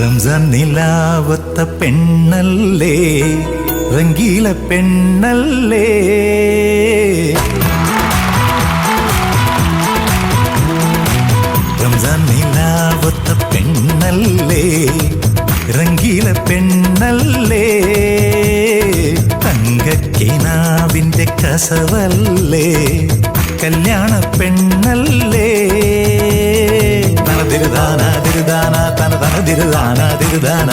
റംസാൻ നിലാവത്ത പെണ്ണല്ലേ, റംഗീല പെണ്ണല്ലേ. റംസാൻ നിലാവത്ത പെണ്ണല്ലേ, റംഗീല പെണ്ണല്ലേ. തങ്കക്കിനാവിന്റെ കസവല്ലേ, കല്യാണ പെണ്ണല്ലേ. തനതിരുദാന തിരുദാന തന തനതിരുദാന തിരുദാന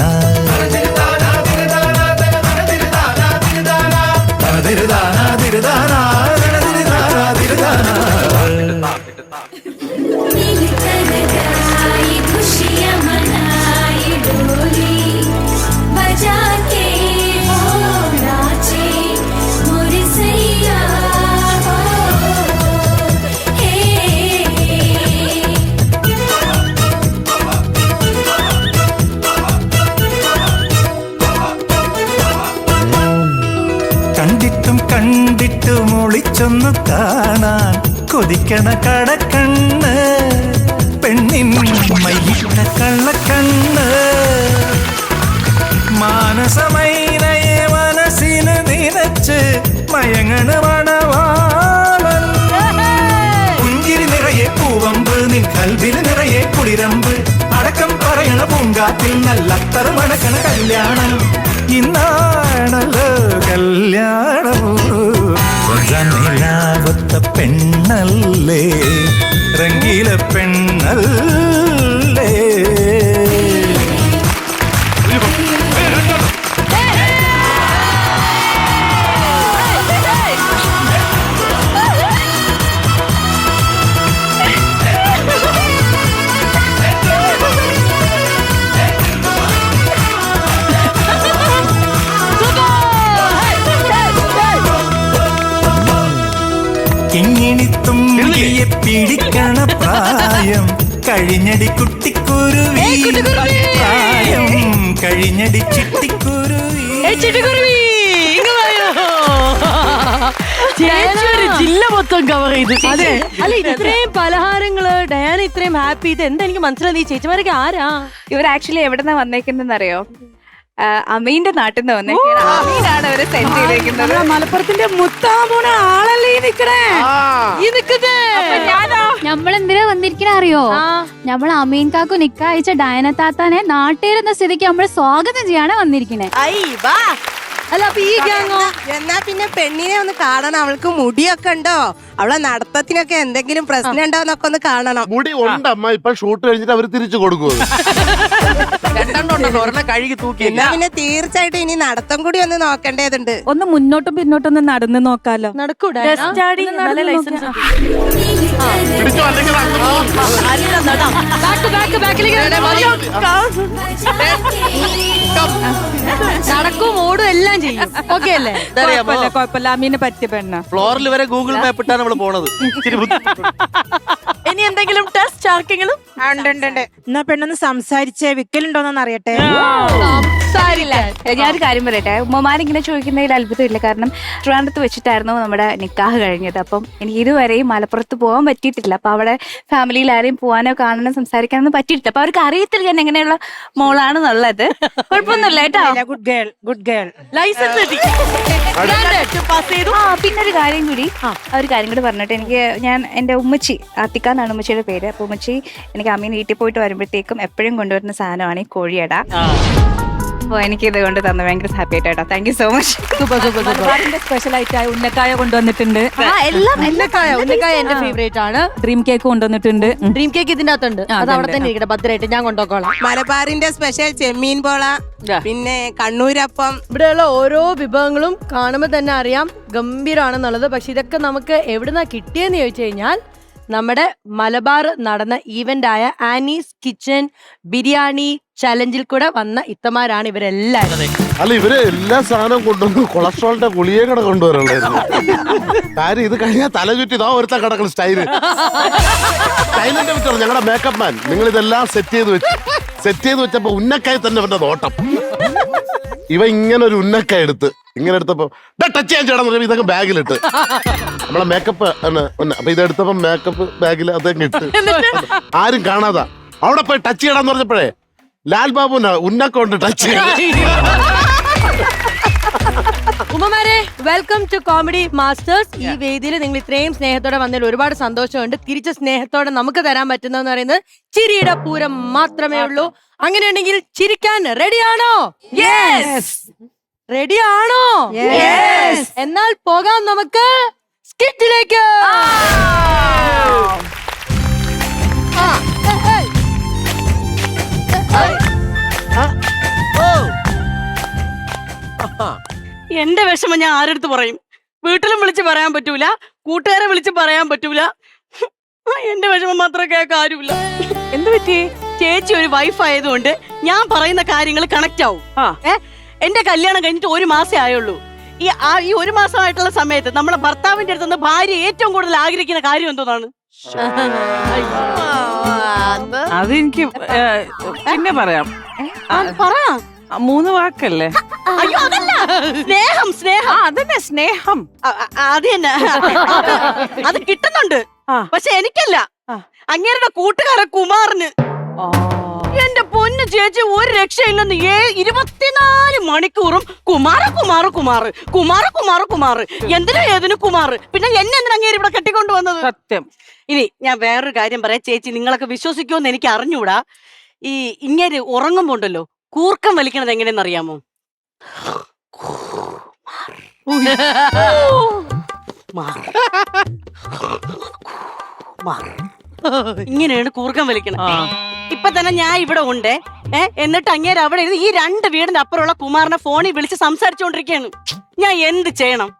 തനതിരുദാന തിരുദാന തിരുദാന തിരുദാന. കണ്ടിട്ടും ഒളിച്ചൊന്നു കാണാൻ കൊതിക്കണ കടക്കണ്ണ്, പെണ്ണിൻ മയ്യിട്ട കള്ളക്കണ്ണ്. മാനസമൈനയെ മനസ്സിന് നിറച്ച് മയങ്ങണ മണവാളൻ. പുഞ്ചിരി നിറയെ പൂവമ്പ്, നിൻ കൽവിൽ നിറയെ കുളിരമ്പ്. അടക്കം പറയണ പൂങ്കാറ്റിൽ നല്ല അത്തറ് മണക്കണ കല്യാണം. ഇന്നാണല്ലോ കല്യാണം. നിലാവത്ത പെണ്ണല്ലേ, റംഗീല പെണ്ണല്ലേ. കിങ്ങിണിത്തുമ്പിയെ പിടിക്കണ പ്രായം, കഴിഞ്ഞടി കുട്ടിക്കുരുവി പ്രായം, കഴിഞ്ഞടി ചിട്ടിക്കുരുവി. ജില്ല മൊത്തം കവർ ചെയ്ത്. അതെ, അല്ല ഇത്രയും പലഹാരങ്ങള് ഡയാന ഇത്രയും ഹാപ്പി, ഇത് എന്താ എനിക്ക് മനസ്സിലായി. ഈ ചേച്ചിമാരൊക്കെ ആരാ? ഇവർ ആക്ച്വലി എവിടെന്നാ വന്നേക്കുന്നതെന്ന് അറിയോ? അമീന്റെ നാട്ടിൽ നിന്ന് വന്നേക്കാണ്. അമീനാണ് അവരെ സെൻഡ് ചെയ്തേക്കുന്നത്. മലപ്പുറത്തിന്റെ മുത്താമൂണ ആളല്ലേ ഈ നിക്കണേ. നമ്മളെന്തിനാ വന്നിരിക്കണ അറിയോ? നമ്മൾ അമീൻ കാക്കു നിക്ക അയച്ച ഡയന താത്താനെ നാട്ടിലിരുന്ന സ്ഥിതിക്ക് നമ്മൾ സ്വാഗതം ചെയ്യാനാണ് വന്നിരിക്കണേ. അല്ല അപ്പൊ ഈ ഗ്യാങ്ങോ? എന്നാ പിന്നെ പെണ്ണിനെ ഒന്ന് കാണണം. അവൾക്ക് മുടിയൊക്കെ ഉണ്ടോ, അവളെ നടത്തത്തിനൊക്കെ എന്തെങ്കിലും പ്രശ്നം ഉണ്ടോ എന്നൊക്കെ ഒന്ന് കാണണം. മുടി ഉണ്ടമ്മ, ഇപ്പൊ ഷൂട്ട് കഴിഞ്ഞിട്ട് അവര് തിരിച്ചു കൊടുക്കും. കഴുകി തൂക്കി. എന്നാ പിന്നെ തീർച്ചയായിട്ടും ഇനി നടത്തം കൂടി ഒന്ന് നോക്കേണ്ടതുണ്ട്. ഒന്ന് മുന്നോട്ടും പിന്നോട്ടും ഒന്ന് നടന്ന് നോക്കാലോ. നടക്കൂടാ ലൈസൻസ്. നടക്കും ഓടും എല്ലാം ചെയ്യും. ഓക്കെ അല്ലേ? കുഴപ്പമില്ല. അമീനെ പറ്റിയ പെണ്ണ. ഫ്ലോറിൽ വരെ ഗൂഗിൾ മാപ്പ് ഇട്ടാണ് നമ്മള് പോണത്. ഇനി എന്തെങ്കിലും ടെസ്റ്റ് ആർക്കെങ്കിലും? എന്നാ പെണ്ണൊന്ന് സംസാരിച്ചേ, വിക്കലുണ്ടോന്ന് അറിയട്ടെ. ഞാനൊരു കാര്യം പറയട്ടെ, ഉമ്മമാരിങ്ങനെ ചോദിക്കുന്നതിൽ അത്ഭുതമില്ല. കാരണം ട്രിവാൻഡ്രത്ത് വെച്ചിട്ടായിരുന്നു നമ്മുടെ നിക്കാഹ് കഴിഞ്ഞത്. അപ്പം എനിക്ക് ഇതുവരെയും മലപ്പുറത്ത് പോകാൻ പറ്റിയിട്ടില്ല. അപ്പൊ അവിടെ ഫാമിലിയിൽ ആരെയും പോകാനോ കാണാനോ സംസാരിക്കാനൊന്നും പറ്റിയിട്ടില്ല. അപ്പൊ അവർക്ക് അറിയത്തില്ല ഞാൻ എങ്ങനെയുള്ള മോളാണെന്നുള്ളത്. കുഴപ്പമൊന്നുമില്ല കേട്ടോ. Good girl, good girl. Licence pass ചെയ്തു. പിന്നെ ഒരു കാര്യം കൂടി പറഞ്ഞിട്ട്, എനിക്ക് ഞാൻ എന്റെ ഉമ്മച്ചി ആത്തിക്കാന്നാണ് ഉമ്മച്ചിയുടെ പേര്. അപ്പൊ ഉമ്മച്ചി എനിക്ക് അമ്മീൻ വീട്ടിൽ പോയിട്ട് വരുമ്പോഴത്തേക്കും എപ്പോഴും കൊണ്ടുവരുന്ന സാധനമാണ് ഈ കോഴിയട. അപ്പൊ എനിക്ക് ഇത് കൊണ്ട് തന്നെ ഭയങ്കര ഹാപ്പി ആയിട്ടോ. Thank you so much. Special ആയിട്ടായ ഉന്നക്കായ കൊണ്ടുവന്നിട്ടുണ്ട്. ഉന്നക്കായ എന്റെ ഫേവറേറ്റ് ആണ്. ഡ്രീം കേക്ക് കൊണ്ടുവന്നിട്ടുണ്ട്. ഡ്രീം കേക്ക് ഇതിന്റെ അകത്തുണ്ട്. അത് അവിടെ തന്നെ ഇരിക്കട്ടെ, ഭദ്രമായിട്ട് ഞാൻ കൊണ്ടുപോക്കോളാം. മലബാറിന്റെ സ്പെഷ്യൽ ചെമ്മീൻ പോള, പിന്നെ കണ്ണൂരപ്പം. ഇവിടെയുള്ള ഓരോ വിഭവങ്ങളും കാണുമ്പോൾ തന്നെ അറിയാം ഗംഭീരാണെന്നുള്ളത്. പക്ഷെ ഇതൊക്കെ നമുക്ക് എവിടുന്നാ കിട്ടിയെന്ന് ചോദിച്ചു കഴിഞ്ഞാൽ നമ്മുടെ മലബാർ നടന്ന ഈവന്റ് ആയ ആനീസ് കിച്ചൺ ബിരിയാണി ചലഞ്ചിൽ കൂടെ വന്ന ഇത്തമാരാണ് ഇവരെല്ലാരും. അല്ല, ഇവര് എല്ലാ സാധനവും കൊണ്ടുവന്ന് കൊളസ്ട്രോളിന്റെ ഗുളിയെ കട കൊണ്ടുവരുള്ളായിരുന്നു. കാര്യം ഇത് കഴിഞ്ഞാൽ തല ചുറ്റി ഇതാ ഒരുത്ത കിടക്കുന്ന സ്റ്റൈലിന്റെ വിറ്റാണ് ഞങ്ങളുടെ മേക്കപ്പ് മാൻ. നിങ്ങൾ ഇതെല്ലാം സെറ്റ് ചെയ്ത് വെച്ചപ്പോ ഉന്നക്കായി തന്നെ അവന്റെ നോട്ടം. ഇവ ഇങ്ങനെ ഒരു ഉന്നക്കായ എടുത്ത് ഇങ്ങനെ എടുത്തപ്പോ ടച്ച് ചെയ്യാൻ ചേടാന്ന് ഇതൊക്കെ ബാഗിലിട്ട് നമ്മളെ മേക്കപ്പ് അപ്പൊ ഇതെടുത്തപ്പോ മേക്കപ്പ് ബാഗിൽ അതൊക്കെ ഇട്ട് ആരും കാണാതാ അവിടെ പോയി ടച്ച് ചെയ്യണമെന്ന് പറഞ്ഞപ്പോഴേ ലാൽ ബാബുന ഉന്നക്കൊണ്ട് ടച്ച് ഉമ്മമാരെ വെൽക്കം ടു കോമഡി മാസ്റ്റേഴ്സ്. ഈ വേദിയിൽ നിങ്ങൾ ഇത്രയും സ്നേഹത്തോടെ വന്നതിൽ ഒരുപാട് സന്തോഷമുണ്ട്. തിരിച്ച സ്നേഹത്തോടെ നമുക്ക് തരാൻ പറ്റുന്നതെന്ന് പറയുന്നത് ചിരിയുടെ പൂരം മാത്രമേ ഉള്ളൂ. അങ്ങനെയുണ്ടെങ്കിൽ ചിരിക്കാൻ റെഡിയാണോ? റെഡിയാണോ? എന്നാൽ പോകാം നമുക്ക് സ്കിറ്റിലേക്ക്. എന്റെ വിഷമം ഞാൻ ആരെടുത്ത് പറയും? വീട്ടിലും വിളിച്ച് പറയാൻ പറ്റൂല, കൂട്ടുകാരെ വിളിച്ച് പറയാൻ പറ്റൂല. എന്റെ വിഷമം മാത്രം കേൾക്കാൻ ആരുമില്ല. എന്ത് പറ്റി? ചേച്ചി ഒരു വൈഫ് ആയതുകൊണ്ട് ഞാൻ പറയുന്ന കാര്യങ്ങൾ കണക്ട് ആവും. എന്റെ കല്യാണം കഴിഞ്ഞിട്ട് 1 മാസേ ആയുള്ളൂ. ഈ 1 മാസമായിട്ടുള്ള സമയത്ത് നമ്മളെ ഭർത്താവിന്റെ അടുത്തുനിന്ന് ഭാര്യ ഏറ്റവും കൂടുതൽ ആഗ്രഹിക്കുന്ന കാര്യം എന്തോന്നാണ്? അതെനിക്ക് പിന്നെ പറയാം. പറ. 3 വാക്കല്ലേ? അയ്യോ അതല്ല, സ്നേഹം. സ്നേഹം അതന്നെ സ്നേഹം. അത് തന്നെ. അത് കിട്ടുന്നുണ്ട്, പക്ഷെ എനിക്കല്ല, അങ്ങേരുടെ കൂട്ടുകാരൻ കുമാറിന്. എന്റെ പൊന്നു ചേച്ചി, ഒരു രക്ഷയില്ലെന്ന് 24 മണിക്കൂറും കുമാറ് കുമാറ് കുമാറ് കുമാറ് കുമാറ് കുമാറ് എന്തിനും ഏതിനും കുമാറ്. പിന്നെ എന്നെ എന്തിനാ അങ്ങേര് ഇവിടെ കെട്ടിക്കൊണ്ടുവന്നത്? സത്യം. ഇനി ഞാൻ വേറൊരു കാര്യം പറയാം ചേച്ചി, നിങ്ങളൊക്കെ വിശ്വസിക്കുമെന്ന് എനിക്ക് അറിഞ്ഞൂടാ. ഇങ്ങേര് ഉറങ്ങുമ്പോ ഉണ്ടല്ലോ കൂർക്കം വലിക്കണത് എങ്ങനെയെന്ന് അറിയാമോ? ഇങ്ങനെയാണ് കൂർക്കം വലിക്കണത്. ഇപ്പൊ തന്നെ ഞാൻ ഇവിടെ ഉണ്ട്, എന്നിട്ട് അങ്ങേര് അവിടെ ഇരുന്ന് ഈ 2 വീടിന്റെ അപ്പുറമുള്ള കുമാറിനെ ഫോണിൽ വിളിച്ച് സംസാരിച്ചുകൊണ്ടിരിക്കുകയാണ്. ഞാൻ എന്ത് ചെയ്യണം?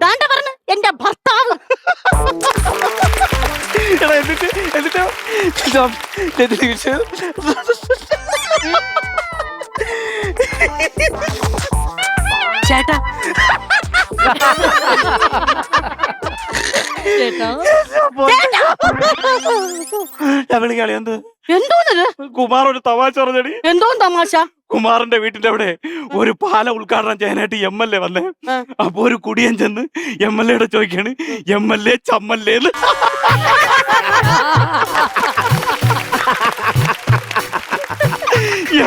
ദാണ്ട പറഞ്ഞു എന്റെ ഭർത്താവ്. ചേട്ടാ എന്തോന്നത്? കുമാർ ഒരു തമാശ പറഞ്ഞടി. എന്തോ തമാശ? കുമാറിന്റെ വീട്ടിന്റെ അവിടെ ഒരു പാലം ഉദ്ഘാടനം ചെയ്യാനായിട്ട് MLA വന്നേ. അപ്പൊ ഒരു കുടിയൻ ചെന്ന് MLA ചോദിക്കാണ്, MLA ചമ്മല്ലേന്ന്.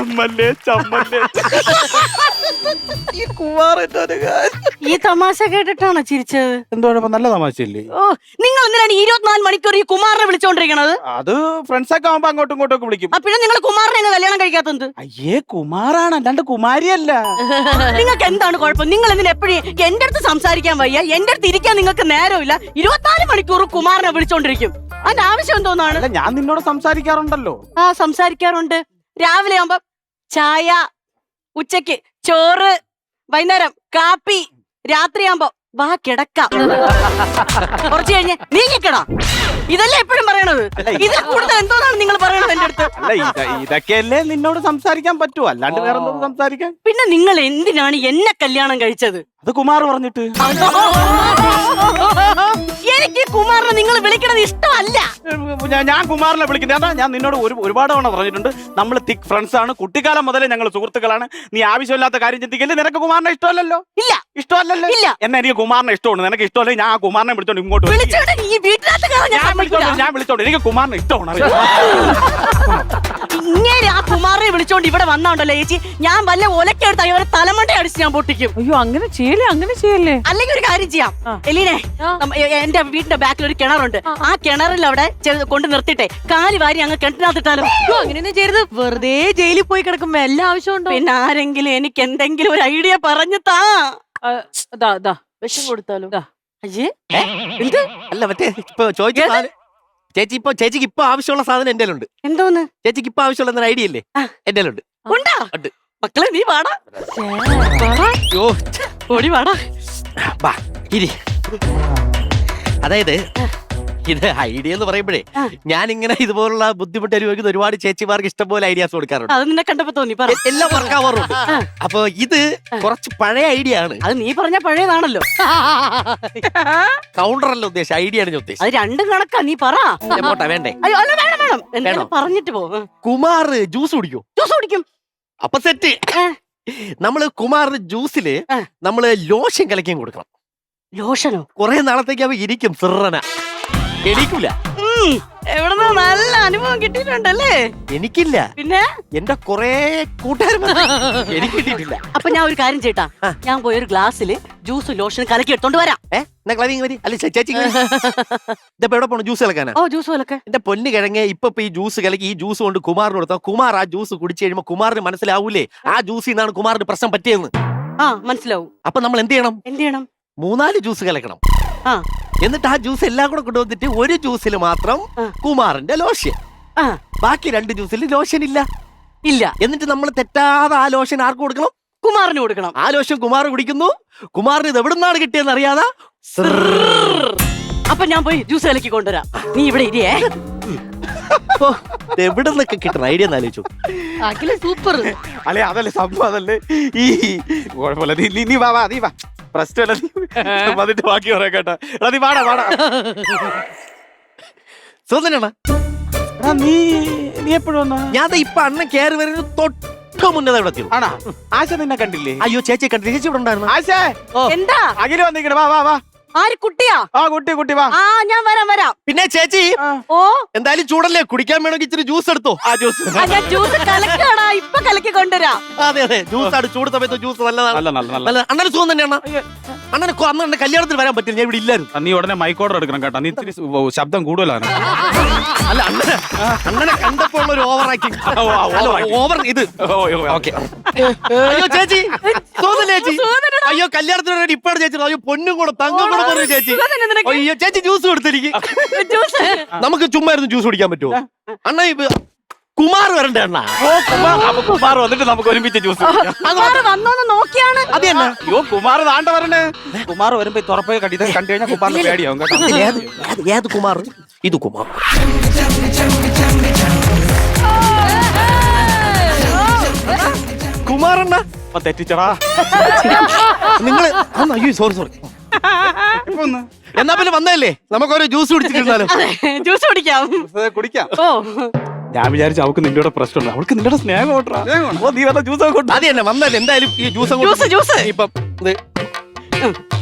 MLA ചമ്മല്ലേ. ഈ കുമാർ ഈ തമാശ കേട്ടിട്ടാണോ ചിരിച്ചത്? എന്തോ നല്ല തമാശയില്ലേ? ഓ, നിങ്ങൾ എന്തിനാണ് 24 മണിക്കൂർ ഈ കുമാറിനെ വിളിച്ചോണ്ടിരിക്കണത്? അത് ഫ്രണ്ട്സൊക്കെ ആവുമ്പോ അങ്ങോട്ടും ഇങ്ങോട്ടും ഒക്കെ വിളിക്കും. പിന്നെ നിങ്ങൾ കുമാറിനെ കല്യാണം കഴിക്കാത്തത്? അയ്യേ, കുമാറാണ്, അല്ലാണ്ട് കുമാരിയല്ല. നിങ്ങൾക്ക് എന്താണ് കുഴപ്പം? നിങ്ങൾ എന്തിനാ എപ്പോഴും എന്റെ അടുത്ത് സംസാരിക്കാൻ വയ്യ, എന്റെ അടുത്ത് ഇരിക്കാൻ നിങ്ങൾക്ക് നേരമില്ല, 24 മണിക്കൂർ കുമാറിനെ വിളിച്ചോണ്ടിരിക്കും. അതിന്റെ ആവശ്യം എന്തോന്നാണ്? അല്ല, ഞാൻ നിന്നോട് സംസാരിക്കാറുണ്ടല്ലോ. സംസാരിക്കാറുണ്ട്. രാവിലെ ആവുമ്പോ ചായ, ഉച്ചക്ക് ചോറ്, വൈകുന്നേരം കാപ്പി, രാത്രിയാകുമ്പോ വാ കിടക്കാം, കുറച്ച് കഴിഞ്ഞ് നീങ്ങിക്കടാ. ഇതല്ലേ എപ്പോഴും പറയണത്? ഇതിൽ കൂടുതൽ എന്തോന്നാണ് നിങ്ങൾ പറയണത് എന്റെ അടുത്ത്? അല്ല, ഇതൊക്കെയല്ലേ നിന്നോട് സംസാരിക്കാൻ പറ്റൂ, അല്ലാണ്ട് വേറെ എന്തോ സംസാരിക്കാൻ. പിന്നെ നിങ്ങൾ എന്തിനാണ് എന്നെ കല്യാണം കഴിച്ചത്? അത് കുമാർ പറഞ്ഞിട്ട്. എനിക്ക് കുമാറിനെ നിങ്ങൾ വിളിക്കണത് ഇഷ്ടമല്ല. ഞാൻ കുമാറിനെ വിളിക്കുന്നത് അതാ. ഞാൻ നിന്നോട് ഒരുപാട് തവണ പറഞ്ഞിട്ടുണ്ട്, നമ്മൾ തിക് ഫ്രണ്ട്സ് ആണ്, കുട്ടിക്കാലം മുതലേ ഞങ്ങൾ സുഹൃത്തുക്കളാണ്. നീ ആവശ്യമില്ലാത്ത കാര്യം ചിന്തിക്കല്ലേ. നിനക്ക് കുമാറിനെ ഇഷ്ടമല്ലല്ലോ? ഇല്ല, ഇഷ്ടമല്ലല്ലോ. ഇല്ല. എന്നാ എനിക്ക് കുമാറിനെ ഇഷ്ടമാണ്. നിനക്ക് ഇഷ്ടമല്ലേ? ഞാൻ ആ കുമാറിനെ വിളിച്ചോണ്ട് ഇങ്ങോട്ട് ഞാൻ വിളിച്ചോണ്ട് എനിക്ക് കുമാറിനെ ഇഷ്ടമാണ്. ഇങ്ങനെ ആ കുമാറിനെ വിളിച്ചോണ്ട് ഇവിടെ വന്നോണ്ടല്ലോ ചേച്ചി, ഞാൻ വല്ല ഒലക്കെടുത്ത് ഇവരെ തലമണ്ട അടിച്ച് ഞാൻ പൊട്ടിക്കും. അയ്യോ, അങ്ങനെ ചെയ്യല്ലേ. അല്ലെങ്കിൽ ഒരു കാര്യം ചെയ്യാം എലീനെ, എന്റെ വീടിന്റെ ബാക്കിൽ ഒരു കിണറുണ്ട്, ആ കിണറിൽ അവിടെ കൊണ്ട് നിർത്തിട്ടെ കാലി വാരി അങ്ങ് കിണറ്റിനകത്തിട്ടാലും. അങ്ങനെയൊന്നും ചെയ്യരുത്, വെറുതെ ജയിലിൽ പോയി കിടക്കുമ്പോ എല്ലാ ആവശ്യമുണ്ടോ? പിന്നെ ആരെങ്കിലും എനിക്ക് എന്തെങ്കിലും ഒരു ഐഡിയ പറഞ്ഞു താ. വിഷം കൊടുത്താലോ? അയ്യേ, എന്ത്? അല്ല, മറ്റേ ഇപ്പൊ ചോദിച്ച ചേച്ചി, ചേച്ചിക്ക് ഇപ്പൊ ആവശ്യമുള്ള സാധനം എന്റെ ഉണ്ട്. എന്തോന്ന്? ചേച്ചിക്ക് ഇപ്പൊ ആവശ്യമുള്ള ഐഡിയ ഇല്ലേ? എന്റെ ഉണ്ട്. ഉണ്ടാ? മക്കളെ നീ വാടാ, ഓടി വാടാ. അതായത് ഇത് ഐഡിയ എന്ന് പറയുമ്പോഴേ ഞാൻ ഇങ്ങനെ ഇതുപോലുള്ള ബുദ്ധിമുട്ട് അനുഭവിക്കുന്ന ഒരുപാട് ചേച്ചിമാർക്ക് ഇഷ്ടംപോലെ ഐഡിയാസ് കൊടുക്കാറുണ്ട്. അത് നിന്നെ കണ്ടപ്പോ തോന്നി എല്ലാം വർക്കാവാറുണ്ട്. അപ്പൊ ഇത് കുറച്ച് പഴയ ഐഡിയ ആണ്. അത് നീ പറഞ്ഞ പഴയതാണല്ലോ. കൗണ്ടർ അല്ല ഉദ്ദേശം, ഐഡിയ ആണ് ഞാൻ ഉദ്ദേശം. അത് രണ്ടും കണക്കാ, നീ പറ. പോട്ടെ, വേണ്ടേ? അയ്യോ, അല്ല, വേണം വേണം, എന്തായാലും പറഞ്ഞിട്ട് പോ. കുമാർ ജ്യൂസ് കുടിക്കോ? ജ്യൂസ് കുടിക്കും. അപ്പൊ സെറ്റ്. നമ്മള് കുമാറിന് ജ്യൂസില് നമ്മള് ലോഷൻ കലക്കിയും കൊടുക്കണം. ലോഷനോ? കുറെ നാളത്തേക്ക് അവ ഇരിക്കും, സിറന എണീക്കൂല. എവിടുന്ന നല്ല അനുഭവം കിട്ടിയിട്ടുണ്ടല്ലേ? എനിക്കില്ല, പിന്നെ എന്റെ കൊറേ കൂട്ടുകാരും എനിക്ക് കിട്ടിയിട്ടില്ല. അപ്പൊ ഞാൻ ഒരു കാര്യം ചെയ്യട്ടാ, ഞാൻ പോയി ഒരു ഗ്ലാസ്സില് ജ്യൂസ് ലോഷൻ കലക്കി എടുത്തോണ്ട് വരാം. എന്നാ ക്ലവിങ് വരി. അല്ല ചേച്ചി ഇതിപ്പോ എവിടെ പോണു? ജ്യൂസ് കളക്കാനാ? ഓ ജ്യൂസ് കലക്കെ. എന്റെ പൊന്ന് കിഴങ്ങ്, ഇപ്പൊ ഈ ജ്യൂസ് കലക്കി ഈ ജ്യൂസ് കൊണ്ട് കുമാറിന് കൊടുത്താൽ കുമാർ ആ ജ്യൂസ് കുടിച്ചു കഴിയുമ്പോ കുമാറിന് മനസ്സിലാവൂലേ ആ ജ്യൂസിൽ നിന്നാണ് കുമാറിന് പ്രശ്നം പറ്റിയെന്ന്? ആ മനസ്സിലാവും. അപ്പൊ നമ്മൾ എന്ത് ചെയ്യണം? എന്ത് ചെയ്യണം? 3-4 ജ്യൂസ് കലക്കണം. ആ എന്നിട്ട് ആ ജ്യൂസ് എല്ലാം കൂടെ കൊണ്ടുവന്നിട്ട് ഒരു ജ്യൂസിൽ മാത്രം കുമാറിന്റെ ലോഷൻ, ആ ബാക്കി 2 ജ്യൂസിൽ ലോഷൻ ഇല്ല. ഇല്ല. എന്നിട്ട് നമ്മൾ തെറ്റാതെ ആ ലോഷൻ ആർക്ക് കൊടുക്കണം? കുമാറിന് കൊടുക്കണം. ആ ലോഷൻ കുമാർ കുടിക്കുന്നു. കുമാറിന് ഇത് എവിടുന്നാണ് കിട്ടിയെന്ന് അറിയാതെ അപ്പൊ ഞാൻ പോയി ജ്യൂസ് കലക്കി കൊണ്ടുവരാം. നീ ഇവിടെ ഇരിയേ. എവിടെ നിന്നൊക്കെ കിട്ടുന്ന ഐഡിയ എന്ന് ആലോചിച്ചു. അഖില് സൂപ്പർ. അല്ലെ അതല്ലേ സംഭവം, അതല്ലേ ഈ കുഴപ്പമില്ല. നീ വാ നീ വാ, പ്രശ്നമല്ല. നീ വന്നിട്ട് ബാക്കി പറയാം കേട്ടാ. എടാ നീ വാടാ. സുന്ദരനാ നീ എപ്പോഴും വന്നാ? ഞാൻ ഇപ്പൊ അണ്ണൻ കയറി വരുന്നത് തൊട്ട് മുന്നേ ഇവിടെ എത്തിയത്. ആണാ? ആശ നിന്നെ കണ്ടില്ലേ? അയ്യോ ചേച്ചി കണ്ടില്ല, ചേച്ചി ഇവിടെ ഉണ്ടായിരുന്നു. ആശേ, എന്താ? അഖില് വന്നിരിക്കണ. വാ. ആര്? കുട്ടിയാ? ആ കുട്ടി വാ. ആ ഞാൻ വരാം. പിന്നെ ചേച്ചി ഓ എന്തായാലും ചൂടല്ലേ, കുടിക്കാൻ വേണമെങ്കിൽ ഇച്ചിരി ജ്യൂസ് എടുത്തോ. ആ ജ്യൂസ് ഞാൻ ജ്യൂസ് കലക്കാടാ, ഇപ്പൊ കലക്കി കൊണ്ടുവരാം. അതെ ജ്യൂസ് ആണ്, ചൂട് സമയത്ത് ജ്യൂസ് നല്ലതാണ്. നല്ല. അണ്ണന് സുഖം തന്നെയാണ്. അണ്ണന് അന്ന് കല്യാണത്തിന് വരാൻ പറ്റില്ല, ഞാൻ ഇവിടെ ഇല്ലായിരുന്നു. നീ ഉടനെ മൈക്ക് ഓർഡർ എടുക്കണം കേട്ടോ. നീ ഇത്തിരി ശബ്ദം കൂടുതലാണ്. അല്ല അണ്ണനെ കണ്ടപ്പോൾ ഉള്ള ഒരു ഓവർ ആക്ടിങ്. ഓവർ ഇത്. ഓക്കെ. അയ്യോ ചേച്ചി, തോന്നില്ലേ ചേച്ചി? അയ്യോ കല്യാണത്തിന് വേണ്ടി ഇപ്പോഴാണ് ചേച്ചി. അയ്യോ പൊന്നും കൂടെ തങ്കം കൂടെ പറഞ്ഞു ചേച്ചി. അയ്യോ ചേച്ചി ജ്യൂസ് കൊടുത്തിരിക്കും. നമുക്ക് ചുമ്മാ ഇരുന്ന് ജ്യൂസ് കുടിക്കാൻ പറ്റുമോ? അണ്ണ കുമാർ വരണ്ടേ അണ്ണ? കുമാർ വന്നിട്ട് നമുക്ക് ഒരുമിച്ച് ജ്യൂസ് വന്നോന്ന് നോക്കിയാണ്. അത് തന്നെ. അയ്യോ കുമാർ താണ്ട വരണേ. കുമാർ വരുമ്പോ തുറപ്പേ കണ്ടു കഴിഞ്ഞാൽ കുമാറിന് പേടിയാവും കേട്ടോ. ഏത് കുമാർ? ഇത് കുമാർ. കുമാറണ്ണ തെറ്റിച്ചടാ നിങ്ങള്. അയ്യോ സോറി. എന്നാ പിന്നെ വന്നല്ലേ, നമുക്കൊരു ജ്യൂസ് കുടിച്ചിട്ടിരുന്നാലും. ജ്യൂസ് കുടിക്കാം. ഓ ഞാൻ വിചാരിച്ചു അവൾക്ക് നിന്റെ പ്രശ്നമുണ്ട്. അവൾക്ക് നിന്റെ സ്നേഹം ഓട്ടാ. നീ വന്ന ജ്യൂസ് അത് തന്നെ വന്നല്ലേ. എന്തായാലും ഈ ജ്യൂസ് ഇപ്പം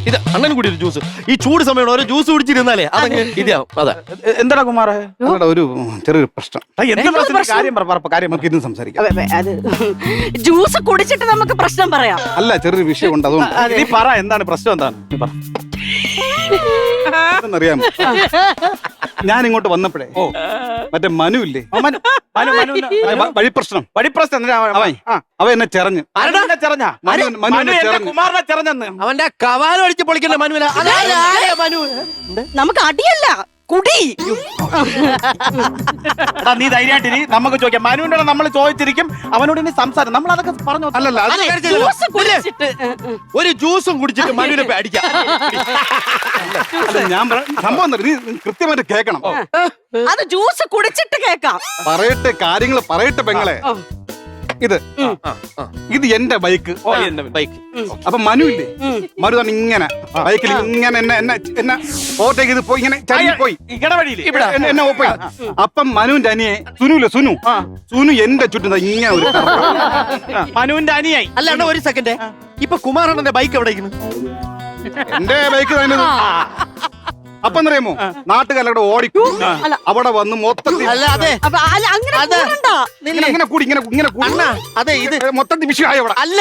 ഇത് അണ്ണൻ കൂടി ഒരു ജ്യൂസ്. ഈ ചൂട് സമയം ഓരോ ജ്യൂസ് കുടിച്ചിരുന്നാലേ അതങ്ങ് ഇതാവും. അതെ. എന്താടാ കുമാറേ? ഒരു ചെറിയൊരു പ്രശ്നം. കാര്യം നമുക്ക് ഇന്ന് സംസാരിക്കാം. ജ്യൂസ് കുടിച്ചിട്ട് നമുക്ക് പ്രശ്നം പറയാം. അല്ല ചെറിയൊരു വിഷയമുണ്ട്, അതുകൊണ്ട് നീ പറ. എന്താണ് പ്രശ്നം? എന്താണ് നീ പറ. അറിയാമോ, ഞാൻ ഇങ്ങോട്ട് വന്നപ്പോഴേ മറ്റേ മനു ഇല്ലേ, വഴിപ്രശ്നം അവൻ എന്നെ ചെറഞ്ഞു. കുമാറിനെ ചെറഞ്ഞെന്ന്. അവന്റെ കവാലം അടിച്ച് പൊളിക്കണ്ട മനുവില. നമുക്ക് അടിയല്ല, കുടി. നീ ധൈര്യമായിട്ടിരി, നമുക്ക് ചോദിക്കാം. മനുവിന്റെ നമ്മൾ ചോദിച്ചിരിക്കും, അവനോട് ഇനി സംസാരം. നമ്മൾ അതൊക്കെ പറഞ്ഞു. അല്ലല്ല ഒരു ജ്യൂസും കുടിച്ചിട്ട് മനുവിനെ അടിക്കാം. ഞാൻ സംഭവം നീ കൃത്യമായിട്ട് കേൾക്കണം. അത് ജ്യൂസ് കുടിച്ചിട്ട് കേക്കാം. പറയട്ടെ, കാര്യങ്ങൾ പറയട്ടെ പെങ്ങളെ. ഇത് എന്റെ ബൈക്ക്. അപ്പൊ മനു ഇല്ലേ, മനു തന്നെ ഇങ്ങനെ ബൈക്കിൽ ഇങ്ങനെ എന്നെ ഓവർടേക്ക് ചെയ്ത് പോയി, ഇങ്ങനെ പോയി എന്നെ പോയി. അപ്പം മനുവിന്റെ അനിയെ സുനു എന്റെ ചുറ്റും ഇങ്ങനെ ഒരു മനുവിന്റെ അനിയായി. അല്ല ഒരു സെക്കൻഡ്, ഇപ്പൊ കുമാറണ്ണന്റെ ബൈക്ക് എവിടെ? എന്റെ ബൈക്ക് തന്നെ. അപ്പൊ അറിയാമോ, നാട്ടുകാരുടെ ഓടിക്കും അവിടെ വന്ന് മൊത്തത്തിൽ അതെ ഇത് മൊത്തത്തിൽ വിഷയമായി അവിടെ. അല്ല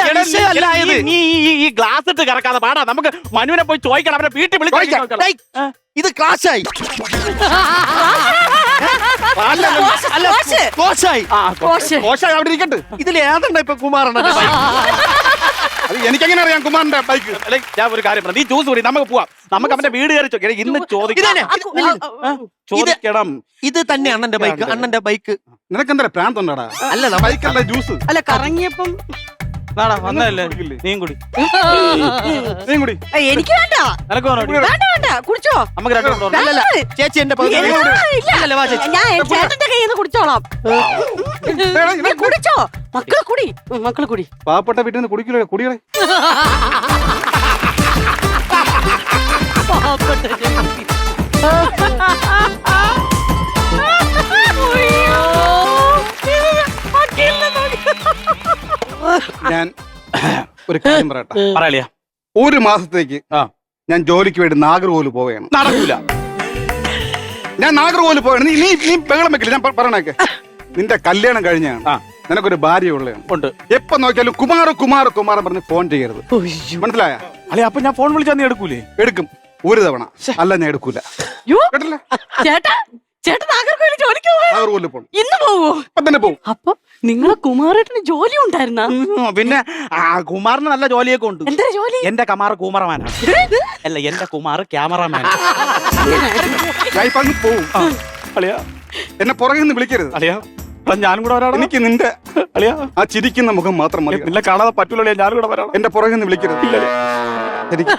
നീ ഈ ഗ്ലാസ് ഇട്ട് കറക്കാതെ പാടാ. നമുക്ക് മനുവിനെ പോയി ചോദിക്കണം, അവരെ വീട്ടിൽ വിളിക്കാം. ഇത് ക്ലാഷായി. അവിടെ ഇരിക്കട്ടെ. ഇതിൽ ഏതണ്ട ഇപ്പൊ കുമാറണ്ണന്റെ ബൈക്ക്? അത് എനിക്കെങ്ങനെ അറിയാം കുമാറിന്റെ ബൈക്ക്? ഞാൻ ഒരു കാര്യം പറയാം, നീ ജ്യൂസ് കൂടി നമുക്ക് പോവാം. നമുക്ക് അവന്റെ വീട് കയറി ചോദിക്കണം. ഇന്ന് ചോദിക്കണം. ഇത് തന്നെ അണ്ണന്റെ ബൈക്ക്. അണ്ണന്റെ ബൈക്ക്. നിനക്കെന്താ പ്രാന്തുണ്ടാടാ? അല്ല ബൈക്കല്ല ജ്യൂസ്. അല്ല കറങ്ങിയപ്പം വന്നല്ലേ നീ കുടി. എനിക്ക് വേണ്ട. വേണ്ട കുടിച്ചോ. ചേച്ചി എന്റെ ഞാൻ ചേട്ടന്റെ കയ്യിൽ നിന്ന് കുടിച്ചോളാം. കുടിച്ചോ മക്കളെ കുടി. പാവപ്പെട്ട വീട്ടിൽ നിന്ന് കുടിക്കില്ല കുടികളെ. ഞാൻ ഒരു കാര്യം പറയട്ടെ. പറയലിയ, ഒരു മാസത്തേക്ക് ഞാൻ ജോലിക്ക് വേണ്ടി നാഗർകോവിൽ പോവുകയാണ്. നടക്കൂല. ഞാൻ നാഗർകോവിൽ പോയാണ്. നീ നീ നീ ബഹളം വെക്കില്ല. ഞാൻ പറയണേക്കെ, നിന്റെ കല്യാണം കഴിഞ്ഞാണ്, നിനക്കൊരു ഭാര്യ ഉണ്ട്. എപ്പോ നോക്കിയാലും കുമാർ കുമാർ കുമാരൻ പറഞ്ഞ് ഫോൺ ചെയ്യരുത്, മനസ്സിലായ? അല്ലെ അപ്പൊ ഞാൻ ഫോൺ വിളിച്ചാൽ നീ എടുക്കൂലേ? എടുക്കും ഒരു തവണ, അല്ല ഞാൻ എടുക്കൂല. കേട്ടില്ല? ചേട്ടാ ചേട്ടൻ നാഗർകോവിൽ ജോലിക്ക് പോവാ? നാഗർകോവിൽ പോകണം. ഇന്ന് പോവോ? ഇപ്പൊ തന്നെ പോകും. അപ്പൊ നിങ്ങളെ കുമാരേട്ടന് ജോലി ഉണ്ടായിരുന്ന? പിന്നെ കുമാറിന് നല്ല ജോലിയൊക്കെ ഉണ്ട്. എന്താ ജോലി? എന്റെ കുമാർ കൂമറമാനാണ്. അല്ല, എന്റെ കുമാർ ക്യാമറമാൻ. ഞാൻ ഇപ്പൊ അങ്ങ് പോവും. അളിയാ, എന്നെ പുറകിൽ നിന്ന് വിളിക്കരുത്. അളിയാ, ഞാനും കൂടെ വരാം. എനിക്ക് നിന്റെ അളിയാ ആ ചിരിക്കുന്ന മുഖം മാത്രം മതി. നിന്നെ കാണാതെ പറ്റൂലേ, ഞാനും കൂടെ വരാം. എന്റെ പുറകിൽ നിന്ന് വിളിക്കരുത്. എനിക്ക്